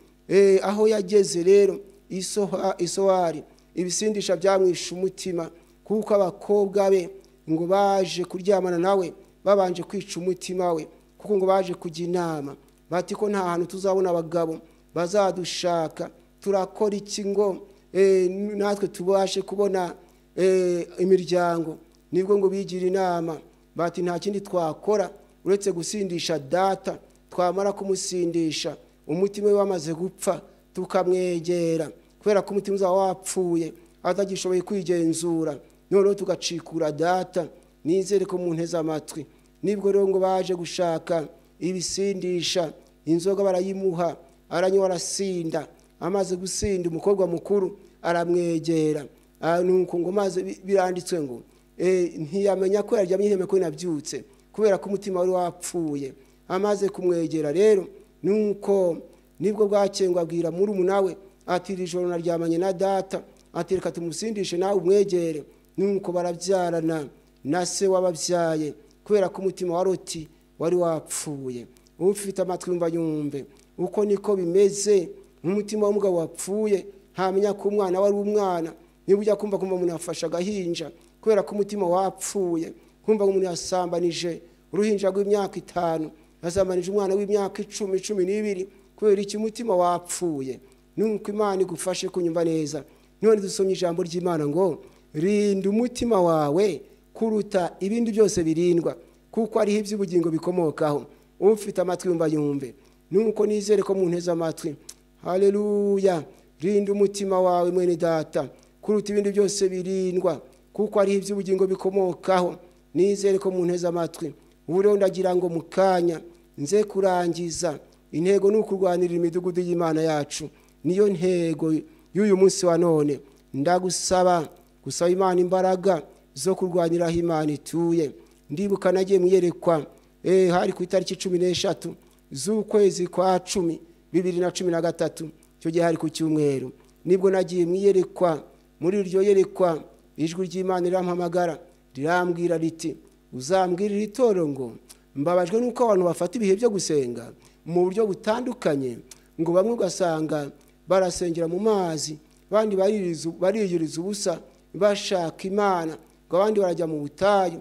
aho yageze rero Isowari, ibisindisha byamwisha umutima, kuko abakobwa be ngo baje kuryamana nawe babanje kwica umutima we, kuko ngo baje kujya inama bati ko nta hantu tuzabona abagabo bazadushaka, turakora iki ngo natwe tubashe kubona imiryango. Nibwo ngo bigira inama bati nta kindi twakora uretse gusindisha data. Twamara kumusindisha umutima we wamaze gupfa tukamwegera, kubera ko umutima uzaba wapfuye atagishoboye kwigenzura, noneho tugacikura data. Nizere ko munteza amatwi. Nibwo rero ngo baje gushaka ibisindisha, inzoga barayimuha, aranywa arasinda. Amaze gusinda umukobwa mukuru aramwegera. Nuko ngo maze biranditswe ngo ntiyamenya ko yaryamye iheme ko inabyutse, kubera ko umutima wari wapfuye. Amaze kumwegera rero nuko nibwo bwakengwa abwira murumuna we ati iri joro naryamanye na data, ati reka tumusindishe nawe umwegere. Nuko barabyarana na se wababyaye, kubera ko umutima wa Loti wari wapfuye. Ufite amatwi yumva yumve. Uko niko bimeze umutima w'umugabo wapfuye, ntamenya ko umwana wari umwana. Niba ujya kumva umuntu yafashe agahinja, kubera ko umutima wapfuye. Kumva umuntu yasambanije uruhinja rw'imyaka 5, yasambanije umwana w'imyaka 10, 12, kubera iki umutima wapfuye. Nuko Imana igufashe kunyumva neza. None dusomye ijambo ry'Imana ngo rinda umutima wawe kuruta ibindi byose birindwa, kuko ari iby'ubugingo bikomokaho. Ufite amatwi yumva yumve. Nuko nizere ko munteza amatwi. Haleluya. Rinda umutima wawe mwene data kuruta ibindi byose birindwa, kuko ari iby'ubugingo bikomokaho. Nizere ko munteza amatwi. Ubu rero ndagira ngo mukanya nze kurangiza. Intego ni ukurwanirira imidugudu y'Imana yacu. Niyo ntego y'uyu munsi wa none. Ndagusaba gusaba Imana imbaraga zo kurwanira aho Imana ituye. Ndibuka nagiye muyerekwa hari ku itariki 13 z'ukwezi kwa 10 2013. Cyo gihe hari ku cyumweru. Nibwo nagiye muyerekwa. Muri iryo yerekwa ijwi ry'Imana rirampamagara rirambwira riti uzambwirira itoro ngo mbabajwe nuko abantu bafata ibihe byo gusenga mu buryo butandukanye, ngo bamwe ugasanga barasengera mu mazi, bandi bariyiriza ubusa bashaka Imana, ngo abandi barajya mu butayu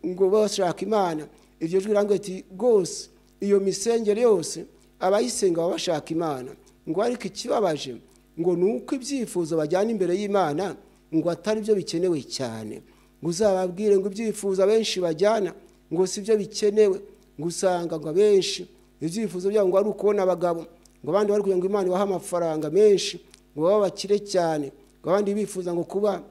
ngo bashaka Imana. Iryo jwi rambwira ati gose iyo misengere yose abayisenga baba bashaka Imana, ngo ariko ikibabaje ngo nuko ibyifuzo bajyana imbere y'Imana ngo atari byo bikenewe cyane. Ngo uzababwire ngo ibyifuzo benshi bajyana ngo si byo bikenewe. Ngo usanga ngo benshi ibyifuzo byabo ngo ari ukubona abagabo, ngo abandi bari kugira ngo Imana ibahe amafaranga menshi, ngo baba bakire cyane, ngo abandi bifuza ngo kuba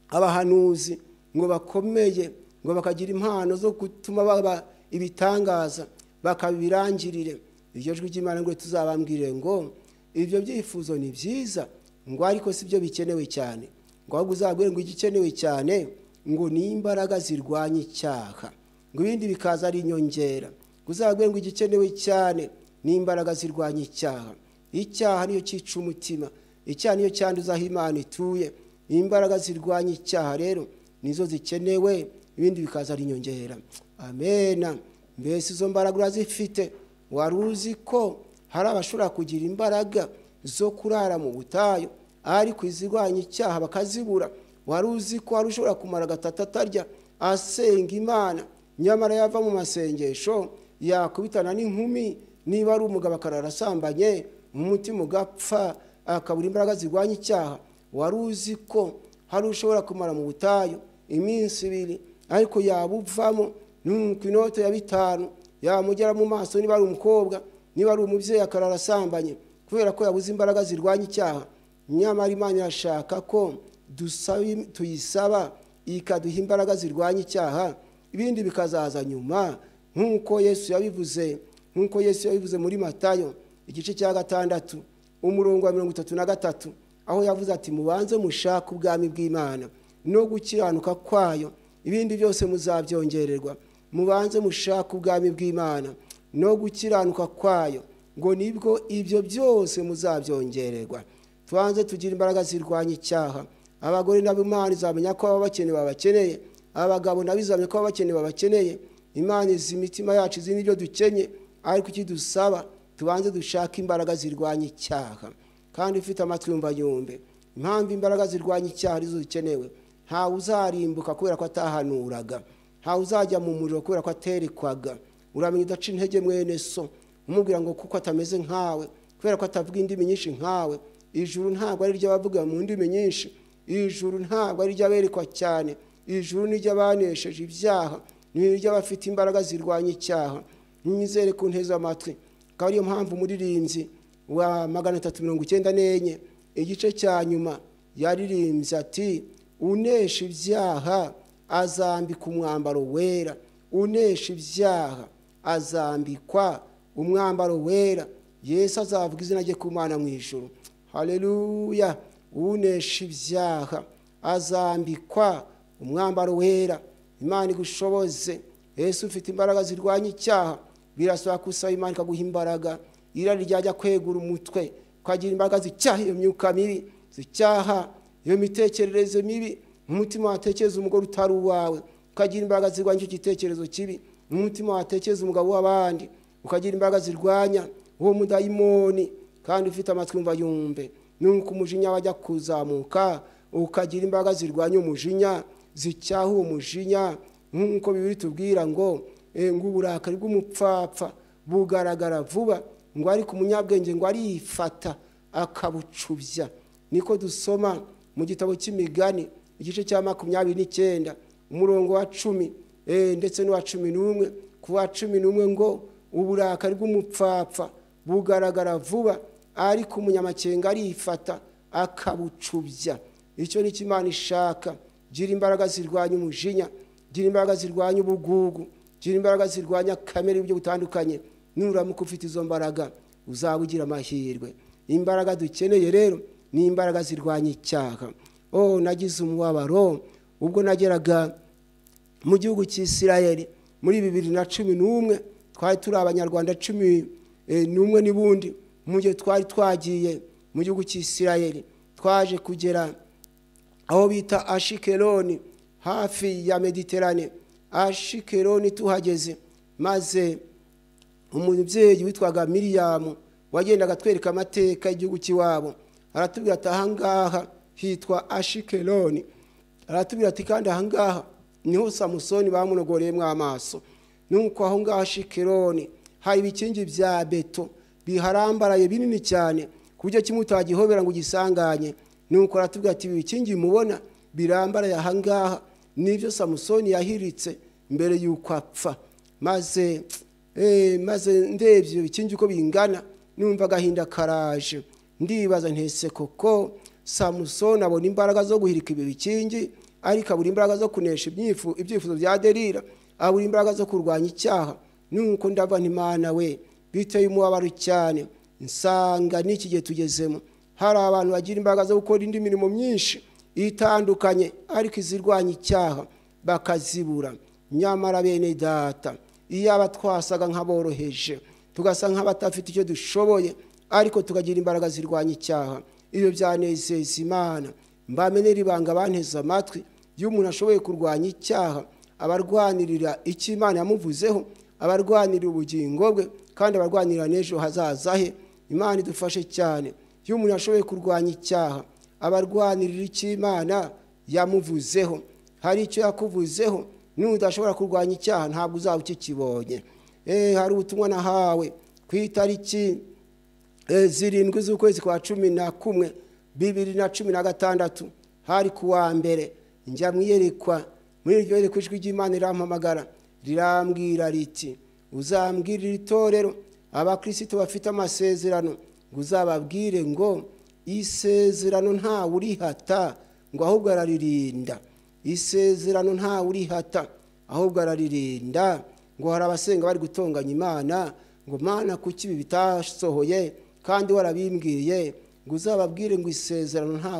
abahanuzi ngo bakomeye, ngo bakagira impano zo gutuma baba ibitangaza bakabirangirire. Iryo jwi ry'Imana ngo tuzabambwire ngo ibyo byifuzo ni byiza, ngo ariko si byo bikenewe cyane. Ngo ahubwo uzabwire ngo igikenewe cyane ngo ni imbaraga zirwanya icyaha, ngo ibindi bikaza ari inyongera. Ngo uzabwire ngo igikenewe cyane ni imbaraga zirwanya icyaha. Icyaha niyo cyica umutima, icyaha niyo cyanduza aho Imana ituye. Imbaraga zirwanya icyaha rero nizo zikenewe, ibindi bikaza ari inyongera. Amen. Mbese izo mbaraga urazifite? Wari uzi ko hari abashobora kugira imbaraga zo kurara mu butayu ariko izirwanya icyaha bakazibura? wari uzi ko hari ushobora kumara gatatu atarya asenga Imana, nyamara yava mu masengesho yakubitana n'inkumi, niba ari umugabo akarara asambanye, umutima ugapfa, akabura imbaraga zirwanya icyaha. Wari uzi ko hari ushobora kumara mu butayu iminsi 2 ariko yabuvamo, nuko inote ya 5 yamugera mu maso, niba ari umukobwa, niba ari umubyeyi akarara asambanye, kubera ko yabuze imbaraga zirwanya icyaha. Nyamara Imana irashaka ko tuyisaba ikaduha imbaraga zirwanya icyaha, ibindi bikazaza nyuma, nk'uko Yesu yabivuze muri Matayo igice cya 6 umurongo wa 33, aho yavuze ati mubanze mushaka ubwami bw'Imana no gukiranuka kwayo, ibindi byose muzabyongererwa. Mubanze mushaka ubwami bw'Imana no gukiranuka kwayo, ngo nibwo ibyo byose muzabyongererwa. Tubanze tugira imbaraga zirwanya icyaha. Abagore nabo Imana izamenya ko babakeneye, abagabo nabo izamenya ko babakeneye. Imana izi imitima yacu, izi nibyo dukenye, ariko ikidusaba tubanze dushaka imbaraga zirwanya icyaha. Kandi ufite amatwi yumva yumve impamvu imbaraga zirwanya icyaha arizo zikenewe. Ntawe uzarimbuka kubera ko atahanuraga, ntawe uzajya mu muriro kubera ko aterekwaga. Uramenya udaca intege mwene so umubwira ngo kuko atameze nkawe, kubera ko atavuga indimi nyinshi nkawe. Ijuru ntabwo ari ry'abavuga mu ndimi nyinshi, ijuru ntabwo ari ry'aberekwa cyane, ijuru ni ry'abanesheje ibyaha, ni ry'abafite imbaraga zirwanya icyaha. Nizere ku nteze amatwi, akaba ariyo mpamvu umuririmbyi wa 394 igice cya nyuma yaririmbye ati unesha ibyaha azambika umwambaro wera, unesha ibyaha azambikwa umwambaro wera. Yesu azavuga izina rye ku Mana mu ijuru. Haleluya. Unesha ibyaha azambikwa umwambaro wera. Imana igushoboze. Yesu ufite imbaraga zirwanya icyaha, birasaba kusaba Imana ikaguha imbaraga. Irari ryajya kwegura umutwe, ukagira imbaraga zicyaha iyo myuka mibi, zicyaha iyo mitekerereze mibi. Umutima watekereza umugore utari uwawe, ukagira imbaraga zirwanya icyo gitekerezo kibi. Umutima watekereza umugabo w'abandi, ukagira imbaraga zirwanya uwo mudayimoni. Kandi ufite amatwi yumva yumve, nuko umujinya wajya kuzamuka, ukagira imbaraga zirwanya umujinya, zicyaha uwo mujinya. Nk'uko Bibiri tubwira ngo uburakari bw'umupfapfa bugaragara vuba, ngo ariko umunyabwenge ngo arifata akabucubya. Niko dusoma mu gitabo cy'Imigani igice cya 29 umurongo wa 10 ndetse n'uwa 11. Ku wa 11 ngo uburakari bw'umupfapfa bugaragara vuba, ariko umunyamakenga arifata akabucubya. Icyo ni Imana ishaka. Gira imbaraga zirwanya umujinya, gira imbaraga zirwanya ubugugu, gira imbaraga zirwanya kamere y'ibyo butandukanye. Nuramuka ufite izo mbaraga uzabugira amahirwe. Imbaraga dukeneye rero ni imbaraga zirwanya icyaha. Nagize umubabaro ubwo nageraga mu gihugu cy'Isirayeli muri 2011. Twari turi abanyarwanda 11 nibundi mu gihe twari twagiye mu gihugu cy'Isirayeli. Twaje kugera aho bita Ashikeloni, hafi ya Mediterane. Ashikeloni tuhageze, maze umubyeyi witwaga Miriyamu wagendaga twereka amateka y'igihugu cy'iwabo aratubwira ati ahangaha hitwa Ashikeloni. Aratubwira ati kandi ahangaha niho Samusoni bamunogoreyemo amaso. Nuko aho ngaho Ashikeloni hari ibikingi bya beto biharambaraye binini cyane ku buryo kimwe utagihobera ngo ugisanganye. Nuko aratubwira ati ibikingi mubona birambaraye ahangaha nibyo Samusoni yahiritse mbere y'uko apfa. Maze ndebye ibyo bikingi uko bingana, numva agahinda karaje. Ndibaza ntese koko Samusoni abona imbaraga zo guhirika ibi bikingi, ariko abura imbaraga zo kunesha ibyifuzo bya Delila, abura imbaraga zo kurwanya icyaha. Nuko ndava nti Mana we, biteye umubabaro cyane. Nsanga n'iki gihe tugezemo hari abantu bagira imbaraga zo gukora indi mirimo myinshi itandukanye, ariko izirwanya icyaha bakazibura. Nyamara bene data, iyo abatwasaga nk'aboroheje, tugasa nk'abatafite icyo dushoboye, ariko tukagira imbaraga zirwanya icyaha, iyo byanezeza Imana. Mbamenera ibanga banteze amatwi, iyo umuntu ashoboye kurwanya icyaha, abarwanirira icyo Imana yamuvuzeho, abarwanirira ubugingo bwe, kandi abarwanirira n'ejo hazaza he. Imana idufashe cyane. Iyo umuntu ashoboye kurwanya icyaha, abarwanirira icyo Imana yamuvuzeho, hari icyo yakuvuzeho. Nudashobora kurwanya icyaha ntabwo uzaba ukikibonye. Hari ubutumwa nahawe ku itariki 7 z'ukwezi kwa 11 2016, hari kuwa mbere njya mwiyerekwa. Muri iryo yerekwa ijwi ry'Imana rirampamagara rirambwira riti, uzambwirira itorero abakristo bafite amasezerano ngo uzababwire ngo isezerano nta urihata ngo ahubwo araririnda. Isezerano nta urihata ahubwo araririnda. Ngo hari abasenga bari gutonganya Imana ngo Mana kuki ibi bitasohoye kandi warabimbwiye. Ngo uzababwire ngo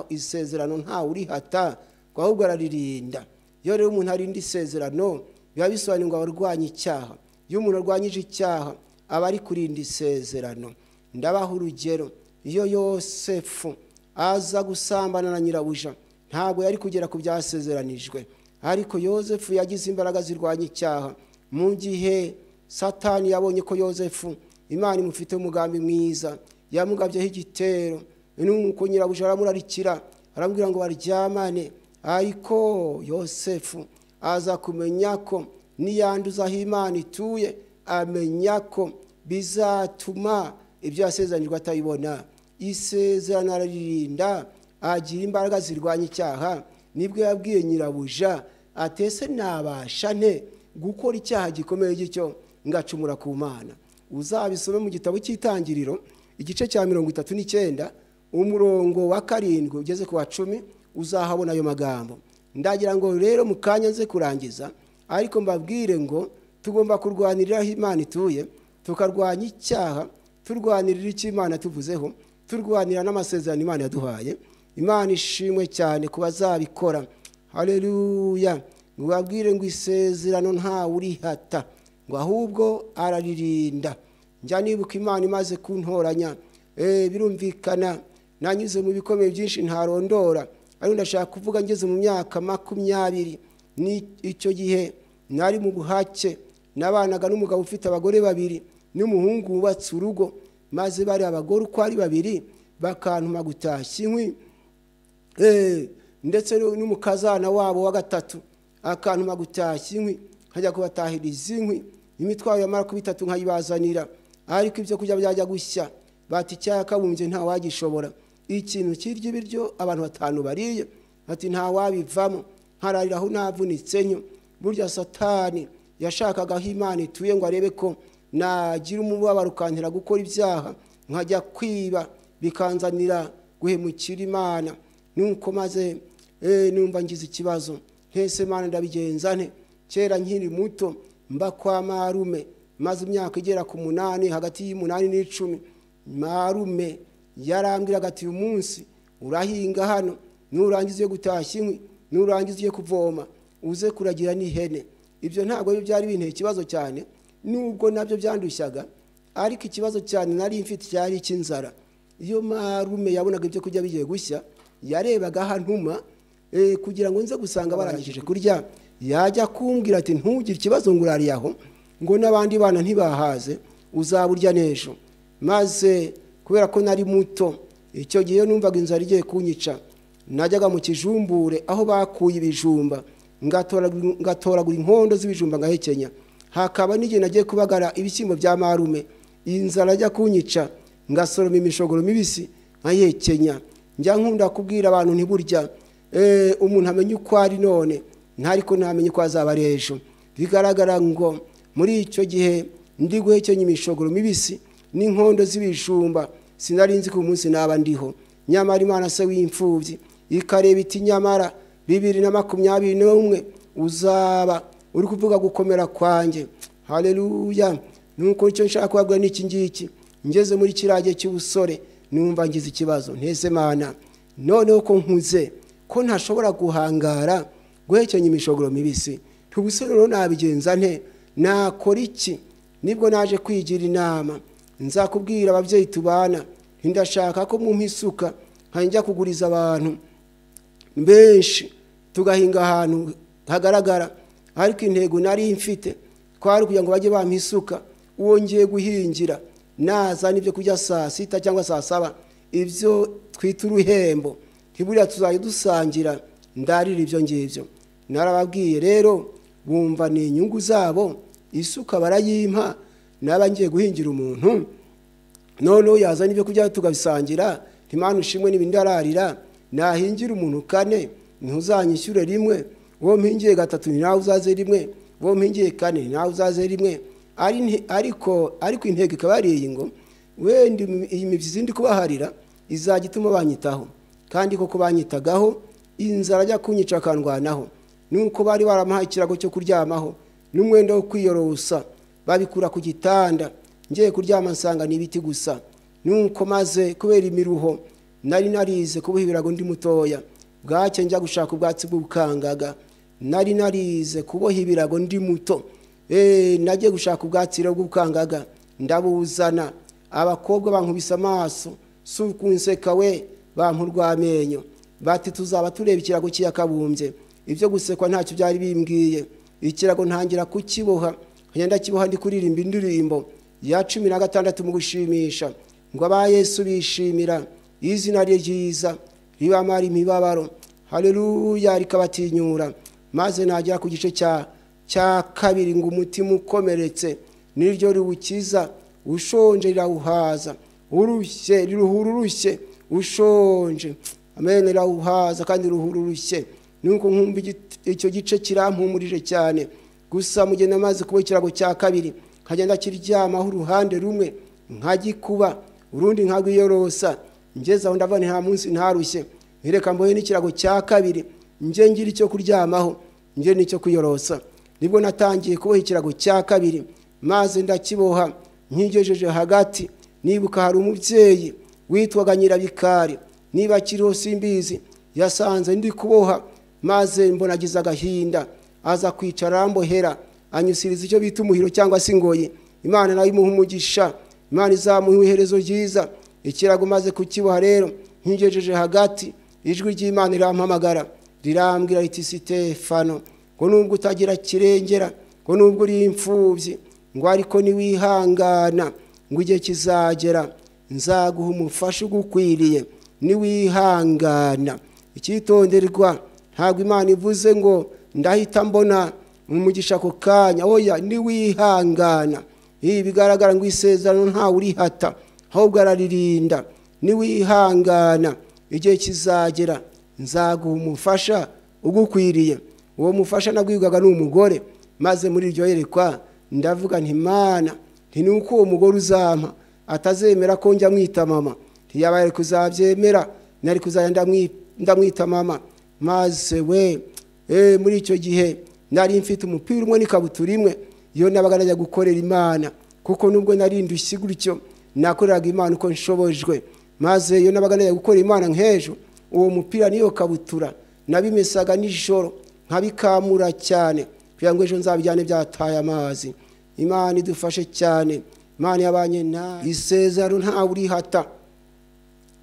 isezerano nta urihata ngo ahubwo araririnda. Iyo rero umuntu arinda isezerano biba bisobanuye ngo abarwanya icyaha. Iyo umuntu arwanyije icyaha aba ari kurinda isezerano. Ndabaha urugero. Iyo Yosefu aza gusambana na nyirabuja ntabwo yari kugera ku byasezeranijwe, ariko Yosefu yagize imbaraga zirwanya icyaha. Mu gihe Satani yabonye ko Yosefu Imana imufite umugambi mwiza, yamugabyeho igitero, nuko nyirabuja aramurarikira arambwira ngo baryamane. Ariko Yosefu aza kumenya ko niyanduza aho Imana ituye, amenya ko bizatuma ibyo yasezeranyijwe atayibona. Isezerano araririnda, agira imbaraga zirwanya icyaha. Nibwo yabwiye nyirabuja atese nabasha nte gukora icyaha gikomeye gityo ngacumura ku Mana. Uzabisome mu gitabo cy'Itangiriro igice cya 39 umurongo wa 7 ugeze ku wa 10, uzahabona ayo magambo. Ndagira ngo rero mukanya nze kurangiza, ariko mbabwire ngo tugomba kurwanirira aho Imana ituye, tukarwanya icyaha, turwanirira icyo Imana tuvuzeho, turwanira n'amasezerano Imana yaduhaye. Imana ishimwe cyane kuba zabikora. Haleluya. Ngubabwire ngo isezerano nta urihata ngo ahubwo araririnda. Njya nibuka Imana imaze kuntoranya, birumvikana nanyuze mu bikomeye byinshi ntarondora, ariko ndashaka kuvuga ngeze mu myaka 20. Ni icyo gihe nari mu buhake, nabanaga n'umugabo ufite abagore 2 n'umuhungu wubatse urugo, maze bari abagore uko ari 2 bakantuma gutashya inkwi, ndetse n'umukazana wabo wa 3 akantuma gutashya inkwi, nkajya kubatahiriza inkwi, imitwaro yamara ku 3 nkayibazanira. Ariko ibyo kujya byajya gushya, bati icyaha kabumbye nta wagishobora. Ikintu kirya ibiryo abantu 5 bariye, ati nta wabivamo. Nkarariraho navunitse nyo. Burya Satani yashakaga aho Imana ituye ngo arebe ko nagira umubabaro ukantera gukora ibyaha, nkajya kwiba bikanzanira guhemukira Imana. Nuko maze numva ngize ikibazo, ntese Mana ndabigenza nte? Kera nkiri muto mba kwa marume, maze imyaka igera ku 8, hagati y'8 n'10. Marume yarambwiraga ati uyu munsi urahinga hano, nurangiza gutashya inkwi, nurangiza kuvoma, uze kuragira n'ihene. Ibyo ntabwo byari binteye ikibazo cyane, nubwo nabyo byandushyaga, ariko ikibazo cyane nari mfite cyari icy'inzara. Iyo marume yabonaga ibyo kujya bigiye gushya, yarebaga hantuma kugira ngo nze gusanga barangije kurya, yajya kumbwira ati ntugire ikibazo ngurariye aho, ngo n'abandi bana ntibahaze, uzaburya n'ejo. Maze kubera ko nari muto, icyo gihe numvaga inzara igiye kunyica, najyaga mu kijumbure aho bakuye ibijumba, ngatoragura inkondo z'ibijumba ngahekenya. Hakaba n'igihe nagiye kubagara ibishyimbo bya marume, inzara ajya kunyica, ngasoroma imishogoro mibisi nkayekenya. Njya nkunda kubwira abantu ntiburya umuntu amenye uko ari none, ntariko ntamenye ko azaba ejo. Bigaragara ngo muri icyo gihe ndi guhekenya imishogoro mibisi n'inkondo z'ibijumba, sinarinzi ku munsi naba ndiho. Nyamara Imana se w'imfubyi ikareba iti nyamara 2021 uzaba uri kuvuga gukomera kwanjye. Haleluya. Nuko icyo nshaka kubabwira n'iki ngiki, ngeze muri kirage cy'ubusore numva ngize ikibazo, ntese Mana noneho ko nkuze ko ntashobora guhangara guhekenya imishogoro mibisi, tubusore rero nabigenza nte, nakora iki? Nibwo naje kwigira inama, nzakubwira ababyeyi tubana, ndashaka ko mu mpisuka nkajya kuguriza abantu benshi, tugahinga ahantu hagaragara. Ariko intego nari mfite kwari kugira ngo bajye bampisuka, wongeye guhingira naza nibyo kujya saa 6 cyangwa saa 7, ibyo twita uruhembo. Ntiburiya tuzaye dusangira ndarira ibyo ngibyo. Narababwiye rero bumva ni inyungu zabo, isuka barayimpa naba ngiye guhingira umuntu, noneho yazana ibyo kurya tugabisangira, ntimana ushimwe n'ibindi ararira, nahingira umuntu 4 ntuzanyishyure rimwe, uwo mpingiye 3 nawe uzaze rimwe, uwo mpingiye 4 nawe uzaze rimwe. ariko intego ikaba ari iyi ngo wenda iyi mibyizi ndi kubaharira izajya ituma banyitaho, kandi koko banyitagaho, inzara ajya kunyica akandwanaho, nuko bari baramuhaye ikirago cyo kuryamaho n'umwenda wo kwiyorosa, babikura ku gitanda, ngiye kuryama nsanga ni ibiti gusa. Nuko maze kubera imiruho nari narize kuboha ibirago ndi mutoya, bwacye njya gushaka ubwatsi bw'ubukangaga, nari narize kuboha ibirago ndi muto, nagiye gushaka ubwatsi bw'ubukangaga ndabuzana, abakobwa bankubise amaso, sukunseka we bampurwamenyo, bati tuzaba tureba ikirago cyakabumbye. Ibyo gusekwa ntacyo byari bimbwiye. Ikirago ntangira kukiboha, nkagenda kiboha ndi kuririmba indirimbo ya 16 mu gushimisha, ngo aba Yesu bishimira izina rye ryiza ribamara imibabaro, haleluya, rikabatinyura. Maze nagera ku gice cya kabiri, ngo umutima ukomeretse niryo riwukiza, ushonje rirawuhaza, urushye riruhura urushye, ushonje amen rirawuhaza kandi ruhura urushye. Nuko nkumva icyo gice kirampumurije cyane. Gusa mugenda maze kubo ikirago cya kabiri, nkagenda kiryamaho uruhande rumwe nkagikuba, urundi nkagwiyorosa, ngeze aho ndavana nta munsi ntarushye, nireka mboye n'ikirago cya kabiri, nje ngira icyo kuryamaho, nje n'icyo kwiyorosa. Nibwo natangiye kuboha ikirago cya kabiri, maze ndakiboha nkigejeje hagati. Nibuka hari umubyeyi witwaga Nyirabikari, niba kiriho simbizi, yasanze ndi kuboha, maze mbonagize agahinda, aza kwicara ambohera, anyusiriza icyo bita umuhiro cyangwa se ingoyi. Imana nayo imuha umugisha, Imana izamuha iherezo ryiza. Ikirago maze kukiboha rero nkigejeje hagati, ijwi ry'Imana rirampamagara, rirambwira riti Sitefano, ngo nubwo utagira kirengera, ngo nubwo uri imfubyi, ngo ariko niwihangana, ngo igihe kizagera nzaguha umufasha ugukwiriye, niwihangana. Icyitonderwa, ntabwo Imana ivuze ngo ndahita mbona umugisha ako kanya, oya, niwihangana. Ibi bigaragara ngo isezerano ntawe urihata, ahubwo araririnda. Niwihangana, igihe kizagera nzaguha umufasha ugukwiriye. Uwo mufasha nabwigaga n'umugore, maze muri iryo yerekwa ndavuga nti Mana, nti nuko uwo mugore uzampa atazemera ko njya mwita mama, ntiyabaye kuzabyemera, nari kuzajya ndamwita mama. Maze we muri icyo gihe nari mfite umupira umwe n'ikabutura imwe, iyo nabaga najya gukorera Imana, kuko nubwo nari ndushye gutyo nakoreraga Imana uko nshobojwe. Maze iyo nabaga najya gukorera Imana nk'ejo, uwo mupira niyo kabutura nabimesaga nijoro nkabikamura cyane, kugira ngo ejo nzabijyane byataye amazi. Imana idufashe cyane, Imana yabanye na isezerano ntawe urihata.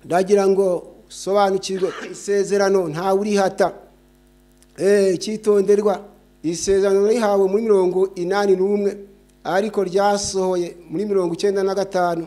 Ndagira ngo sobanukirwe, isezerano ntawe urihata. Cyitonderwa, isezerano rihawe muri 81, ariko ryasohoye muri 95,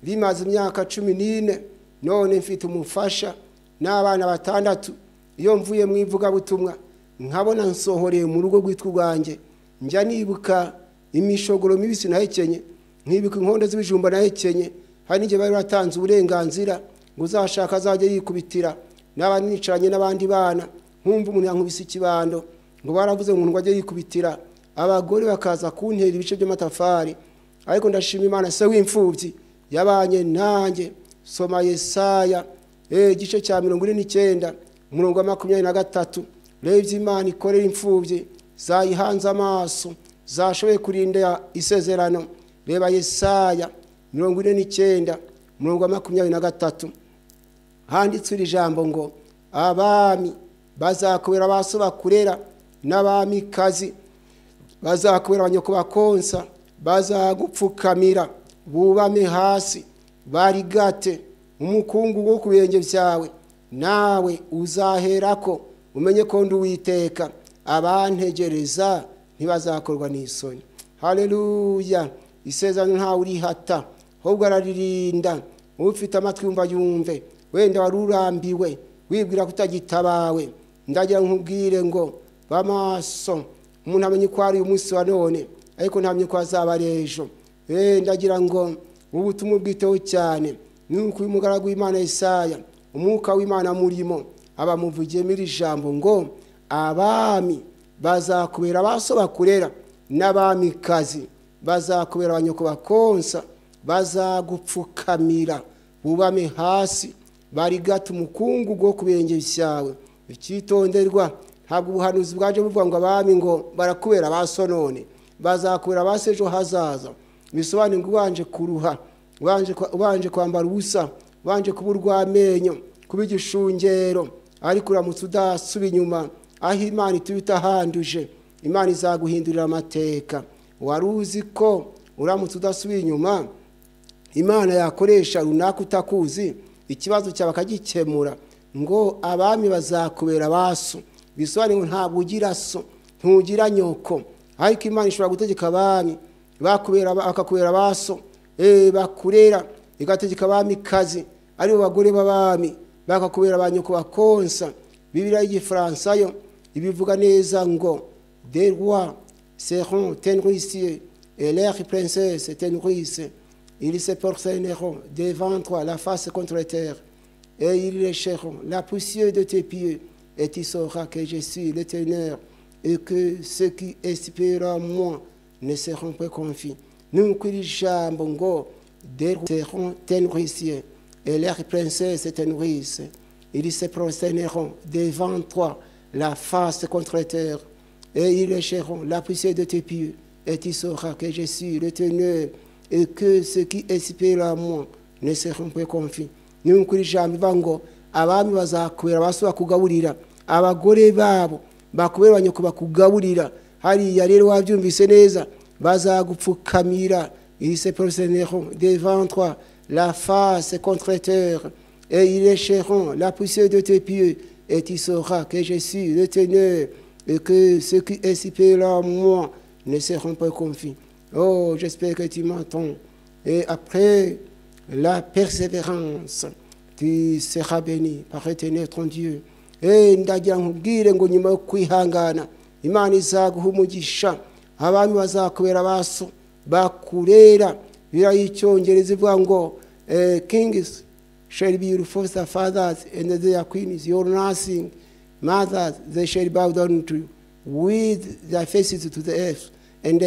rimaze imyaka 14. None mfite umufasha n'abana 6. Iyo mvuye mu ivugabutumwa nkabona nsohoreye mu rugo rwitwa rwanjye, njya nibuka imishogoro mibisi nahekenye, nkibuka inkondo z'ibijumba nahekenye. Hari n'igihe bari batanze uburenganzira ngo uzashaka azajye yikubitira, n'abandi nicaranye n'abandi bana, nkumva umuntu yankubise ikibando, ngo baravuze umuntu ngo ajye yikubitira, abagore bakaza kuntera ibice by'amatafari. Ariko ndashima Imana se w'imfubyi yabanye nanjye. Soma Yesaya igice cya 49 umurongo wa 23, rebye Imana ikorera imfubyi, zayihanze amaso, zashoboye kurinda isezerano. Reba Yesaya 49 umurongo wa 23, handitswe iri jambo ngo abami bazakubera baso bakurera, n'abami kazi bazakubera abanyoko bakonsa, bazagupfukamira bubame hasi, barigate umukungu wo kubirenge byawe, nawe uzaherako umenye ko ndi Uwiteka, abantegereza ntibazakorwa n'isoni. Haleluya. Isezerano ntawe urihata, ahubwo araririnda. Ufite amatwi yumva yumve. Wenda warurambiwe wibwira kutagitabawe, ndagira nkubwire ngo bamaso umuntu amenye ko ari umunsi wa none ariko ntamenye ko azaba ari ejo. Ndagira ngo ubutumwa bwiteho cyane nuko uyu mugaragu w'Imana Yesaya umwuka w'Imana murimo abamuvugiye muri jambo ngo abami bazakubera baso bakurera n'abamikazi bazakubera abanyoko bakonsa bazagupfukamira bubame hasi barigata umukungu go kubenge byawe. Ikitonderwa ntabwo ubuhanuzi bwaje buvuga ngo abami ngo barakubera baso none bazakubera basejo hazaza. Bisobanura ngo wanje kuruha wanje kwambara ubusa wanje kuburwa amenyo kubigishungero ariko uramutse udasuba inyuma aho Imana itubita handuje Imana izaguhindurira amateka. Waruzi ko uramutse udasubiye inyuma Imana yakoresha runaka utakuzi ikibazo cyawe akagikemura ngo abami bazakubera baso. Bisobanura ngo ntabwo ugira so ntugira nyoko ariko Imana ishobora gutegeka abami akakubera baso bakurera igategeka abami kazi aribo bagore b'abami bakakubera abanyoko bakonsa. Bibiliya y'Igifaransa yo ibivuga neza ngo des rois seront ténérissés et leurs princesses ténérissent. Ils se prosterneront devant toi la face contre terre et ils lécheront la poussière de tes pieds et tu sauras que je suis l'Éternel et que ceux qui espèrent en moi ne seront pas confus. Nuko iri jambo ngo des rois seront ténérissés et leurs princesses ténérissent. Ils se prosterneront devant toi la face contre terre et ils lécheront la poussière de tes pieds et tu sauras que je suis l'Éternel et que ceux qui espèrent en moi ne seront pas confus. Nuko iri jambo ivuga ngo abami bazakubera baso bakugaburira abagore babo bakubera abanyoko bakugaburira. Hariya rero wabyumvise neza bazagupfukamira. Ils se prosterneront devant toi la face contre terre et ils lécheront la poussière de tes pieds et tu sauras que je suis l'Éternel et que ceux qui espèrent en moi ne seront pas confus. Oh, j'espère que tu m'entends. Et après la persévérance, tu seras béni par l'Éternel ton Dieu. Ndagira nkubwire ngo nyuma yo kwihangana Imana izaguha umugisha. Abami bazakubera baso bakurera. Bira y'Icyongereza ivuga ngo kings shall be your foster fathers and their queens your nursing mothers they shall bow down to you with their faces to the earth and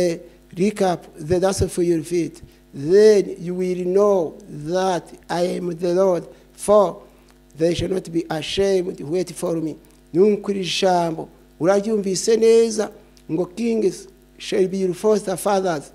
lick up the dust of your feet. Then you will know that I am the Lord, for they shall not be ashamed to wait for me. Nuko iri jambo uraryumvise neza ngo kings shall be your foster fathers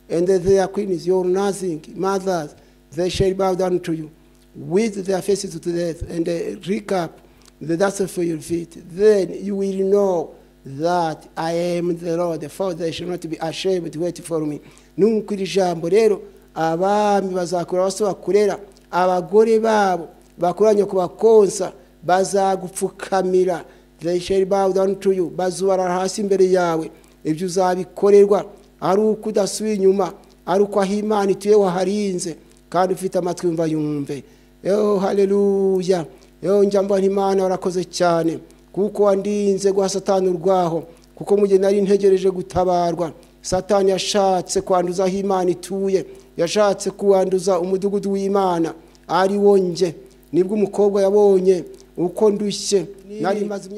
and their queens your nursing mothers they shall bow down to you with their faces to the earth and lick up the dust of your feet. Then you will know that I am the Lord, for they shall not be ashamed to wait for me. Nuko iri jambo rero abami bazakura baso bakurera abagore babo bakuranye kubakonsa bazagupfukamira. They shall bow down to you. Bazubara hasi imbere yawe. Ibyo uzabikorerwa ari uko udasubiye inyuma ari uko aho Imana ituye waharinze kandi ufite amatwi yumva yumve. Haleluya. Njyamba Imana warakoze cyane kuko wandinze guha Satani urwaho kuko mugihe nari ntegereje gutabarwa. Satani yashatse kwanduza aho Imana ituye, yashatse kuwanduza umudugudu w'Imana ari wonje. Nibwo umukobwa yabonye uko ndushye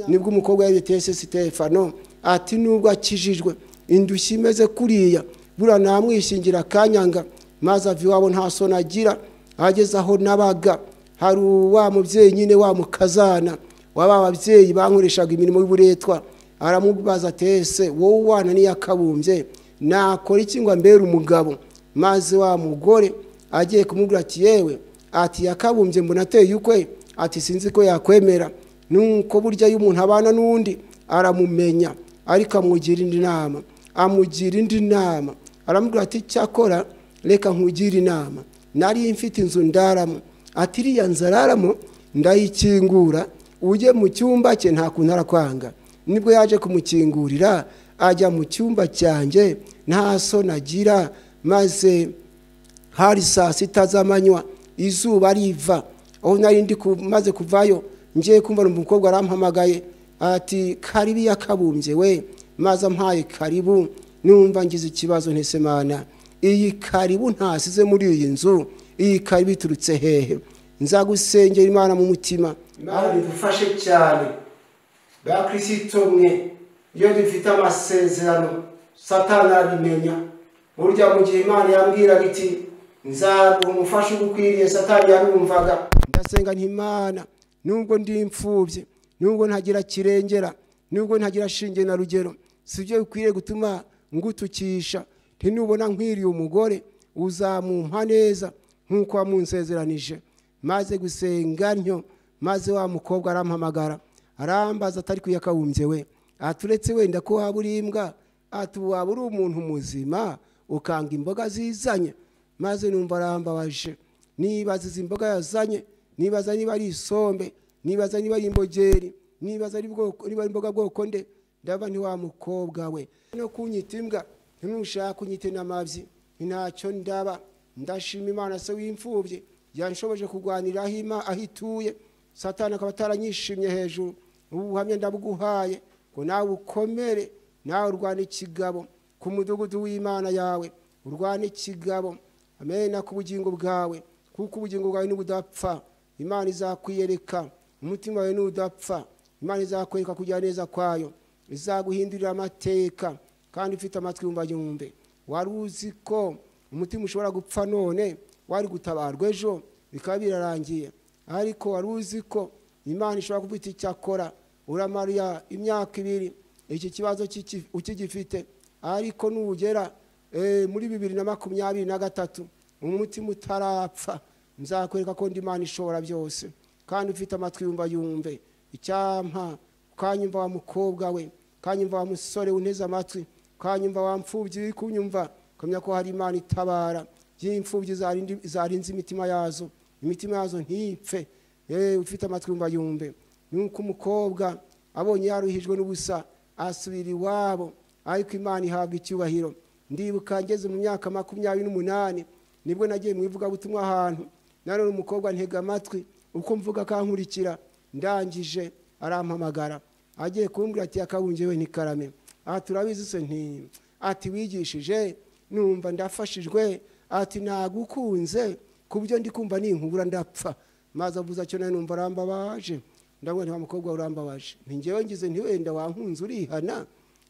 nibwo umukobwa yabitese Stefano ati nubwo akijijwe indushyi imeze kuriya bura namwishingira kanyanga maze avi wabo nta sona agira. Ageze aho nabaga hari wa mubyeyi nyine wa mukazana waba ababyeyi bankoreshaga imirimo y'uburetwa aramubaza atese wowe wana ni yakabumbye nakora iki ngo ambere umugabo. Maze wa mugore agiye kumubwira ati yewe ati yakabumbye mbona ateye ukwe ati sinzi ko yakwemera. Nuko burya y'umuntu abana n'undi aramumenya ariko amugira indi nama aramubwira ati cyakora reka nkugira inama nari mfite inzu ndaramo ati iriya nzararamo ndayikingura ujye mu cyumba cye nta kuntu arakwanga. Nibwo yaje kumukingurira ajya mu cyumba cyanjye nta so nagira. Maze hari saa sita z'amanywa izuba riva aho nari ndi maze kuvayo ngiye kumva umukobwa arampamagaye ati karibu yakabumbye we maze ampaye karibu numva ngize ikibazo ntese Mana iyi karibu ntasize muri iyi nzu iyi karibu iturutse hehe nzagusengera Imana mu mutima Imana idufashe cyane ba Kristo mwe iyo dufite amasezerano Satani abimenya burya mu gihe Imana yambwira iti nzaguha umufasha ugukwiriye Satani yarumvaga ndasenga nti Imana nubwo ndi imfubye nubwo ntagira kirengera nubwo ntagira shinge na rugero sivyo bikwiriye gutuma ngutukisha ntinubona nkwiriye umugore uzamumpa neza nkuko wamunsezeranije maze gusenga ntyo maze wa mukobwa arampamagara arambaza atari kuyakabumbye we aturetse wenda ko waburi imbwa atuwaburi umuntu muzima ukanga imboga zizanye maze numva arambabaje nibaza izi imboga yazanye nibaza niba ari isombe nibaza niba ari imbogeri nibaza niba imboga bwoko nde ndaba nti wa mukobwa we no kunyita imbwa ntushaka kunyita n'amavyi ntacyo ndaba ndashima Imana se w'imfubye yanshoboje kugwanira ahituye Satani akaba ataranyishimye hejuru ubuhamya ndabuguhaye ngo nawe ukomere nawe urwane ikigabo ku mudugudu w'Imana yawe urwane ikigabo amen ku bugingo bwawe kuko ubugingo bwawe n'ubudapfa Imana izakwiyereka umutima wawe n'udapfa Imana izakwereka kujya neza kwayo izaguhindurira amateka kandi ufite amatwi yumva yumve wari uzi ko umutima ushobora gupfa none wari gutabarwa ejo bikaba birarangiye ariko wari uzi ko Imana ishobora kubita icyakora uramariya imyaka 2 iki kibazo ukigifite ariko nugera muri 2023 umutima utarapfa nzakwereka ko ndi Imana ishobora byose kandi ufite amatwi yumva yumve icyampa kanyumva wa mukobwa we kanyumva wa musore unteze amatwi kanyumva wa mfubyi kunyumva kamya ko hari Imana itabara y'imfubyi zarinze imitima yazo ntipfe ufite amatwi yumva yumve nuko umukobwa abonye yaruhijwe n'ubusa asubira iwabo ariko Imana ihabwa icyubahiro ndibuka ngeze mu myaka 28 nibwo nagiye mu ivuga butumwa ahantu none umukobwa ntega amatwi uko mvuga kankurikira ndangije arampamagara agiye kumbwira ati yakabunje we nikarame turabizi se nti ati wigishije numva ndafashijwe ati nagukunze kubyo ndi kumva ninkubura ndapfa maze avuza cyo nane numva arambabaje ndabona nti wa mukobwa urambabaje ngewe ngize nti wenda wankunze urihana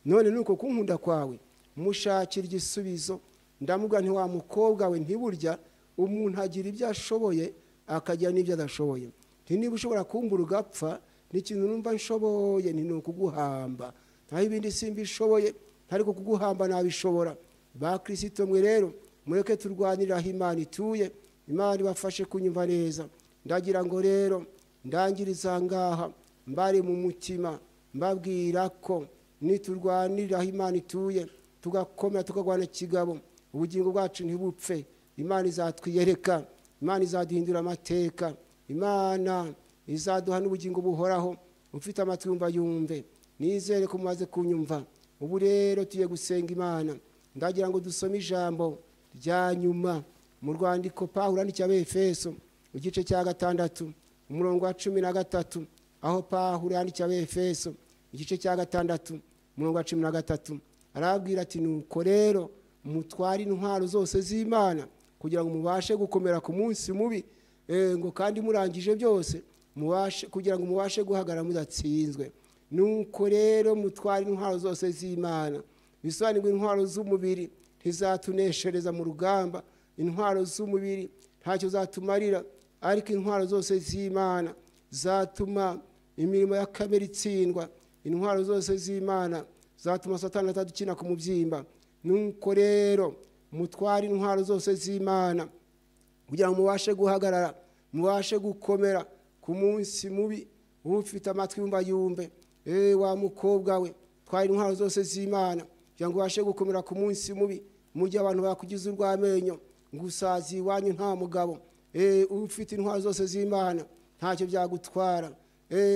none nuko kunkunda kwawe mushakira igisubizo ndamubwa nti wa mukobwa we ntiburya umuntu agira ibyo ashoboye akagira n'ibyo adashoboye niba ushobora kumbura ugapfa n'ikintu numva nshoboye ni ukuguhamba ntaho ibindi simbi ishoboye ariko kuguhamba nabishobora ba Kristo mwe rero mureke turwanira Imana ituye Imana ibafashe kunyumva neza ndagira ngo rero ndangiriza ngaha mbare mu mutima mbabwira ko niturwanira Imana ituye tugakomera tukagwana kigabo ubugingo bwacu ntibupfe Imana izatwiyereka Imana izaduhindura amateka Imana izaduha n'ubugingo buhoraho ufite amatwi yumva yumve nizere ko mumaze kunyumva ubu rero tuye gusenga Imana ndagira ngo dusome ijambo rya nyuma mu rwandiko Pawulo yandikiye Abefeso igice cya 6 umurongo wa 13 aho Pawulo yandikiye Abefeso igice cya 6 umurongo wa 13 arabwira ati nuko rero mutwari intwaro zose z'Imana kugira ngo mubashe gukomera ku munsi mubi ngo kandi murangije byose mubashe kugira ngo mubashe guhagara mudatsinzwe nuko rero mutwari intwaro zose z'Imana bisobanirwa intwaro z'umubiri ntizatuneshereza mu rugamba intwaro z'umubiri ntacyo zatumarira ariko intwaro zose z'Imana zatuma imirimo ya kamere itsindwa intwaro zose z'Imana zatuma Satani atadukina ku mubyimba nuko rero mutwari intwaro zose z'Imana kugira ngo mubashe guhagarara mubashe gukomera ku munsi mubi ufite amatwi yumva yumve wa mukobwa we twari intwaro zose z'Imana kugira ngo ubashe gukomera ku munsi mubi mu gihe abantu bakugize urwamenyo ngusazi iwanyu nta mugabo ufite intwaro zose z'Imana ntacyo byagutwara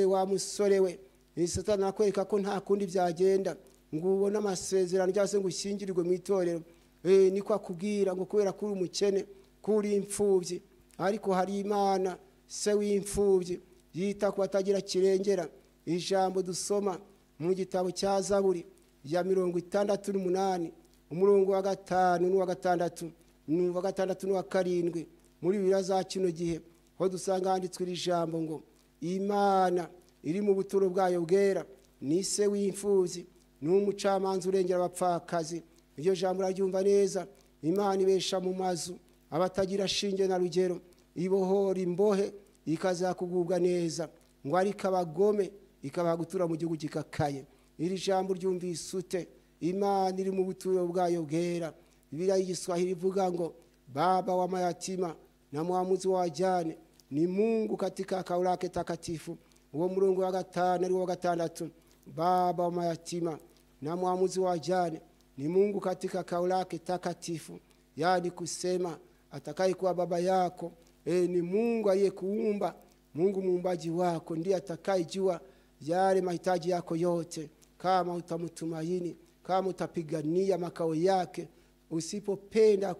wa musore we Satani akwereka ko nta kundi byagenda ngo ubone amasezerano cyangwa se ngo ushyingirirwe mu itorero niko akubwira ngo kubera kuri umukene kuri imfubyi ariko hari Imana se w'imfubyi yita ku batagira kirengera ijambo dusoma mu gitabo cya Zaburi ya 68 umurongo wa 5 n'uwa 6 n'uwa 6 n'uwa 7 muri Bibiliya za kino gihe ho dusanga handitswe ijambo ngo Imana iri mu buturo bwayo bwera ni se w'imfubyi n'umucamanza urengera abapfakazi. Iryo jambo raryumva neza. Imana ibesha mu mazu abatagira shinge na rugero, ibohora imbohe ikazakugubwa neza, ngo ariko abagome ikabagutura mu gihugu gikakaye. Iri jambo ryumvise ute? Imana iri mu buturo bwayo bwera. Bibiliya y'Igiswahili ivuga ngo baba wa mayatima na mwamuzi wa wajane ni Mungu katika kao lake takatifu. Uwo murongo wa 5 ari wa 6. Baba wa mayatima na mwamuzi wa wajane ni Mungu katika kao lake takatifu. Yani kusema atakaye kuwa baba yako ni Mungu aliyekuumba. Mungu muumbaji wako ndiye atakayejua yale mahitaji yako yote. Kama utamtumaini, kama utapigania makao yake, usipopenda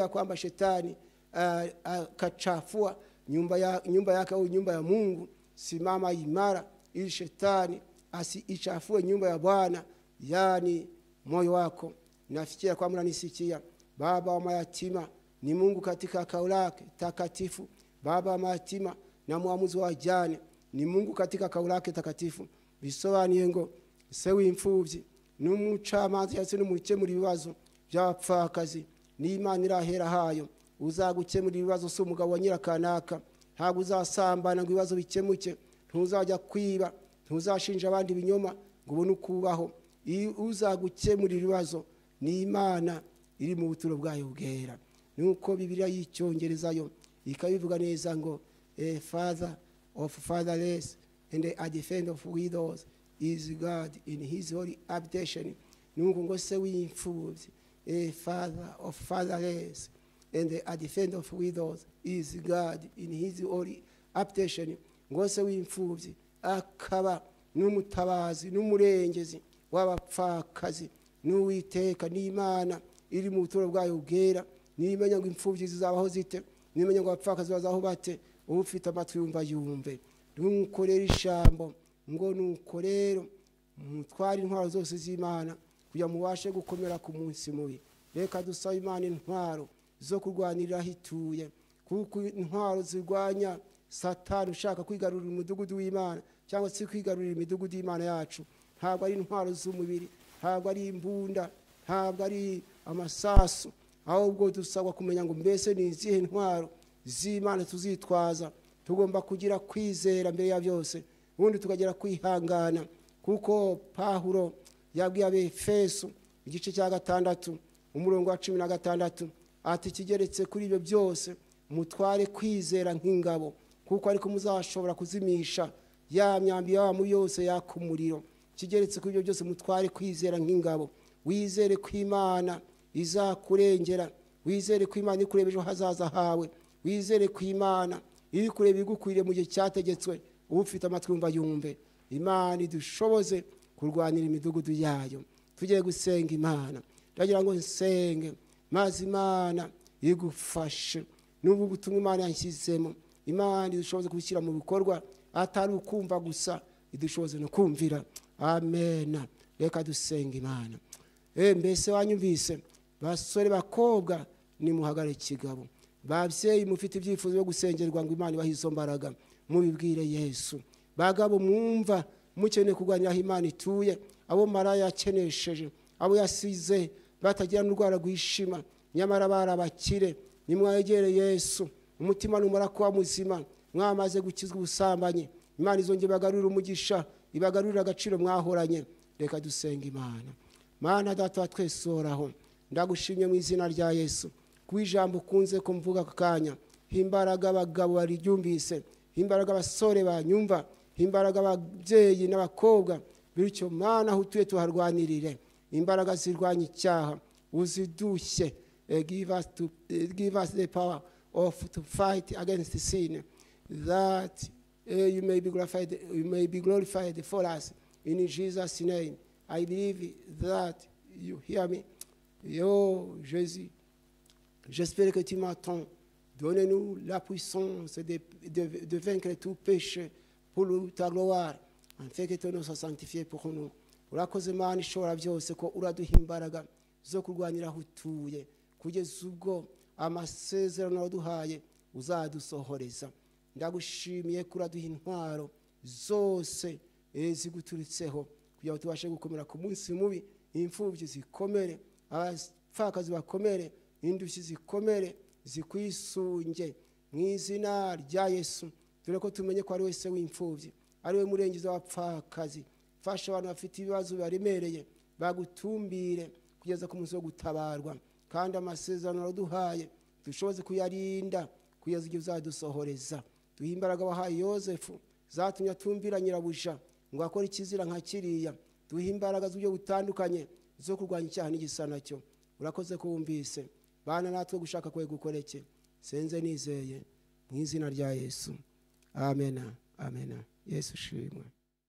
kwamba shetani kachafua nyumba yake au nyumba ya Mungu, simama imara ili shetani asiichafue nyumba ya Bwana, yani moyo wako. Nafikia kwa mnanisikia. Baba wa mayatima ni Mungu katika kao lake takatifu. Baba wa mayatima na mwamuzi wa wajane ni Mungu katika kao lake takatifu. Bisobanuye ngo se w'imfubyi n'umucamanza yase n'umukemura ibibazo by'abapfakazi ni Imana irahera hayo. Uzagukemura ibibazo so umugabo wa nyirakanaka, ntabwo uzasambana ngo ibibazo bikemuke, ntuzajya kwiba, ntuzashinja abandi binyoma ngo ubone ukubaho. Uzagukemura ibibazo ni Imana iri mu buturo bwayo bwera. Nuko Bibiliya y'Icyongereza yo ikabivuga neza ngo Father of fatherless and a defender of widows is God in his holy habitation. Nuko ngo se w'imfubyi Father of fatherless and a defender of widows is God in his holy habitation. Ngo se w'imfubyi akaba n'umutabazi n'umurengezi w'abapfakazi n'Uwiteka ni Imana iri mu buturo bwayo bwera. Nimenya ngo imfubyi zizabaho zite, nimenya ngo abapfakazi bazaho bate, ufite amatwi yumva yumve. Nukorera ijambo ngo nuko rero mutwara intwaro zose z'Imana kugira mubashe gukomera ku munsi mubi. Reka dusaba Imana intwaro zo kurwanirira hituye, kuko intwaro zirwanya Satani ushaka kwigarurira umudugudu w'Imana cyangwa se kwigarurira imidugudu y'Imana yacu. Ntabwo ari intwaro z'umubiri, ntabwo ari imbunda, ntabwo ari amasasu, ahubwo dusabwa kumenya ngo mbese ni izihe intwaro z'Imana tuzitwaza. Tugomba kugira kwizera mbere ya byose, ubundi tukagira kwihangana, kuko Pawulo yabwiye Abefeso igice cya 6 umurongo wa 16 ati kigeretse kuri ibyo byose mutware kwizera nk'ingabo, kuko ariko muzashobora kuzimisha ya myambi yamu yose yakumuriro. Kigeretse kuri ibyo byose mutware kwizera nk'ingabo. Wizere ko Imana izakurengera, wizere ko Imana ikureba ejo hazaza hawe, wizere ko Imana iri kureba igukwiriye mu gihe cyategetswe. Ufite amatwi yumva yumve. Imana idushoboze kurwanira imidugudu yayo. Tugiye gusenga Imana. Ndagira ngo nsenge maze Imana igufashe n'ubu butumwa Imana yanshyizemo. Imana idushoboze kubishyira mu bikorwa, atari ukumva gusa, idushoboze no kumvira. Amen. Reka dusenga Imana. Mbese wanyumvise? Basore bakobwa nimuhagare kigabo. Babyeyi mufite ibyifuzo byo gusengerwa ngo Imana ibahe izo mbaraga, mubibwire Yesu. Bagabo mwumva mukeneye kurwanira aho Imana ituye, abo maraya yakenesheje, abo yasize batagira n'urwara rwishima nyamara barabakire, nimwegere Yesu. Umutima numara kuba muzima, mwamaze gukizwa ubusambanyi, Imana izongera bagarurira umugisha, ibagarurira agaciro mwahoranye. Reka dusenga Imana. Mana Data twesoraho, ndagushimye mu izina rya Yesu kwijambo ukunze kumvuga akanya. Himbaraga abagabo bariryumvise, himbaraga abasore banyumva, himbaraga ababyeyi n'abakobwa, bityo Mana hutuye tuharwanirire. Imbaraga zirwanya icyaha uzidushye. Give us the power to fight against sin, that you may be glorified for us. In Jesus' name, I believe that you hear me. Yo, Jésus, j'espère que tu m'entends. Donne-nous la puissance de vaincre tout péché pour ta gloire, afin que ton nom soit sanctifié pour nous. Urakoze Mana ishobora byose ko uraduha imbaraga zo kurwanira aho utuye kugeza ubwo amasezerano waduhaye uzadusohoreza. Ndagushimiye ko uraduha intwaro zose ziguturitseho kugira ngo tubashe gukomera ku munsi mubi, imfubyi zikomere, abapfakazi bakomere, indushyi zikomere, zikwisunge mu izina rya Yesu. Dore ko tumenye ko ari wese w'imfubyi, ari we murengezi w'abapfakazi. Fasha abantu bafite ibibazo baremereye bagutumbire kugeza ku munsi wo gutabarwa, kandi amasezerano waduhaye dushoboze kuyarinda kugeza igihe uzadusohoreza. Duhe imbaraga wahaye Yosefu zatumye atumvira nyirabuja ngo akore ikizira nka kiriya. Duhe imbaraga z'uburyo butandukanye zo kurwanya icyaha n'igisa nacyo. Urakoze ko wumvise, bana natwe gushaka kwe gukoreke. Senze nizeye mu izina rya Yesu, amena, amena. Yesu shimwe.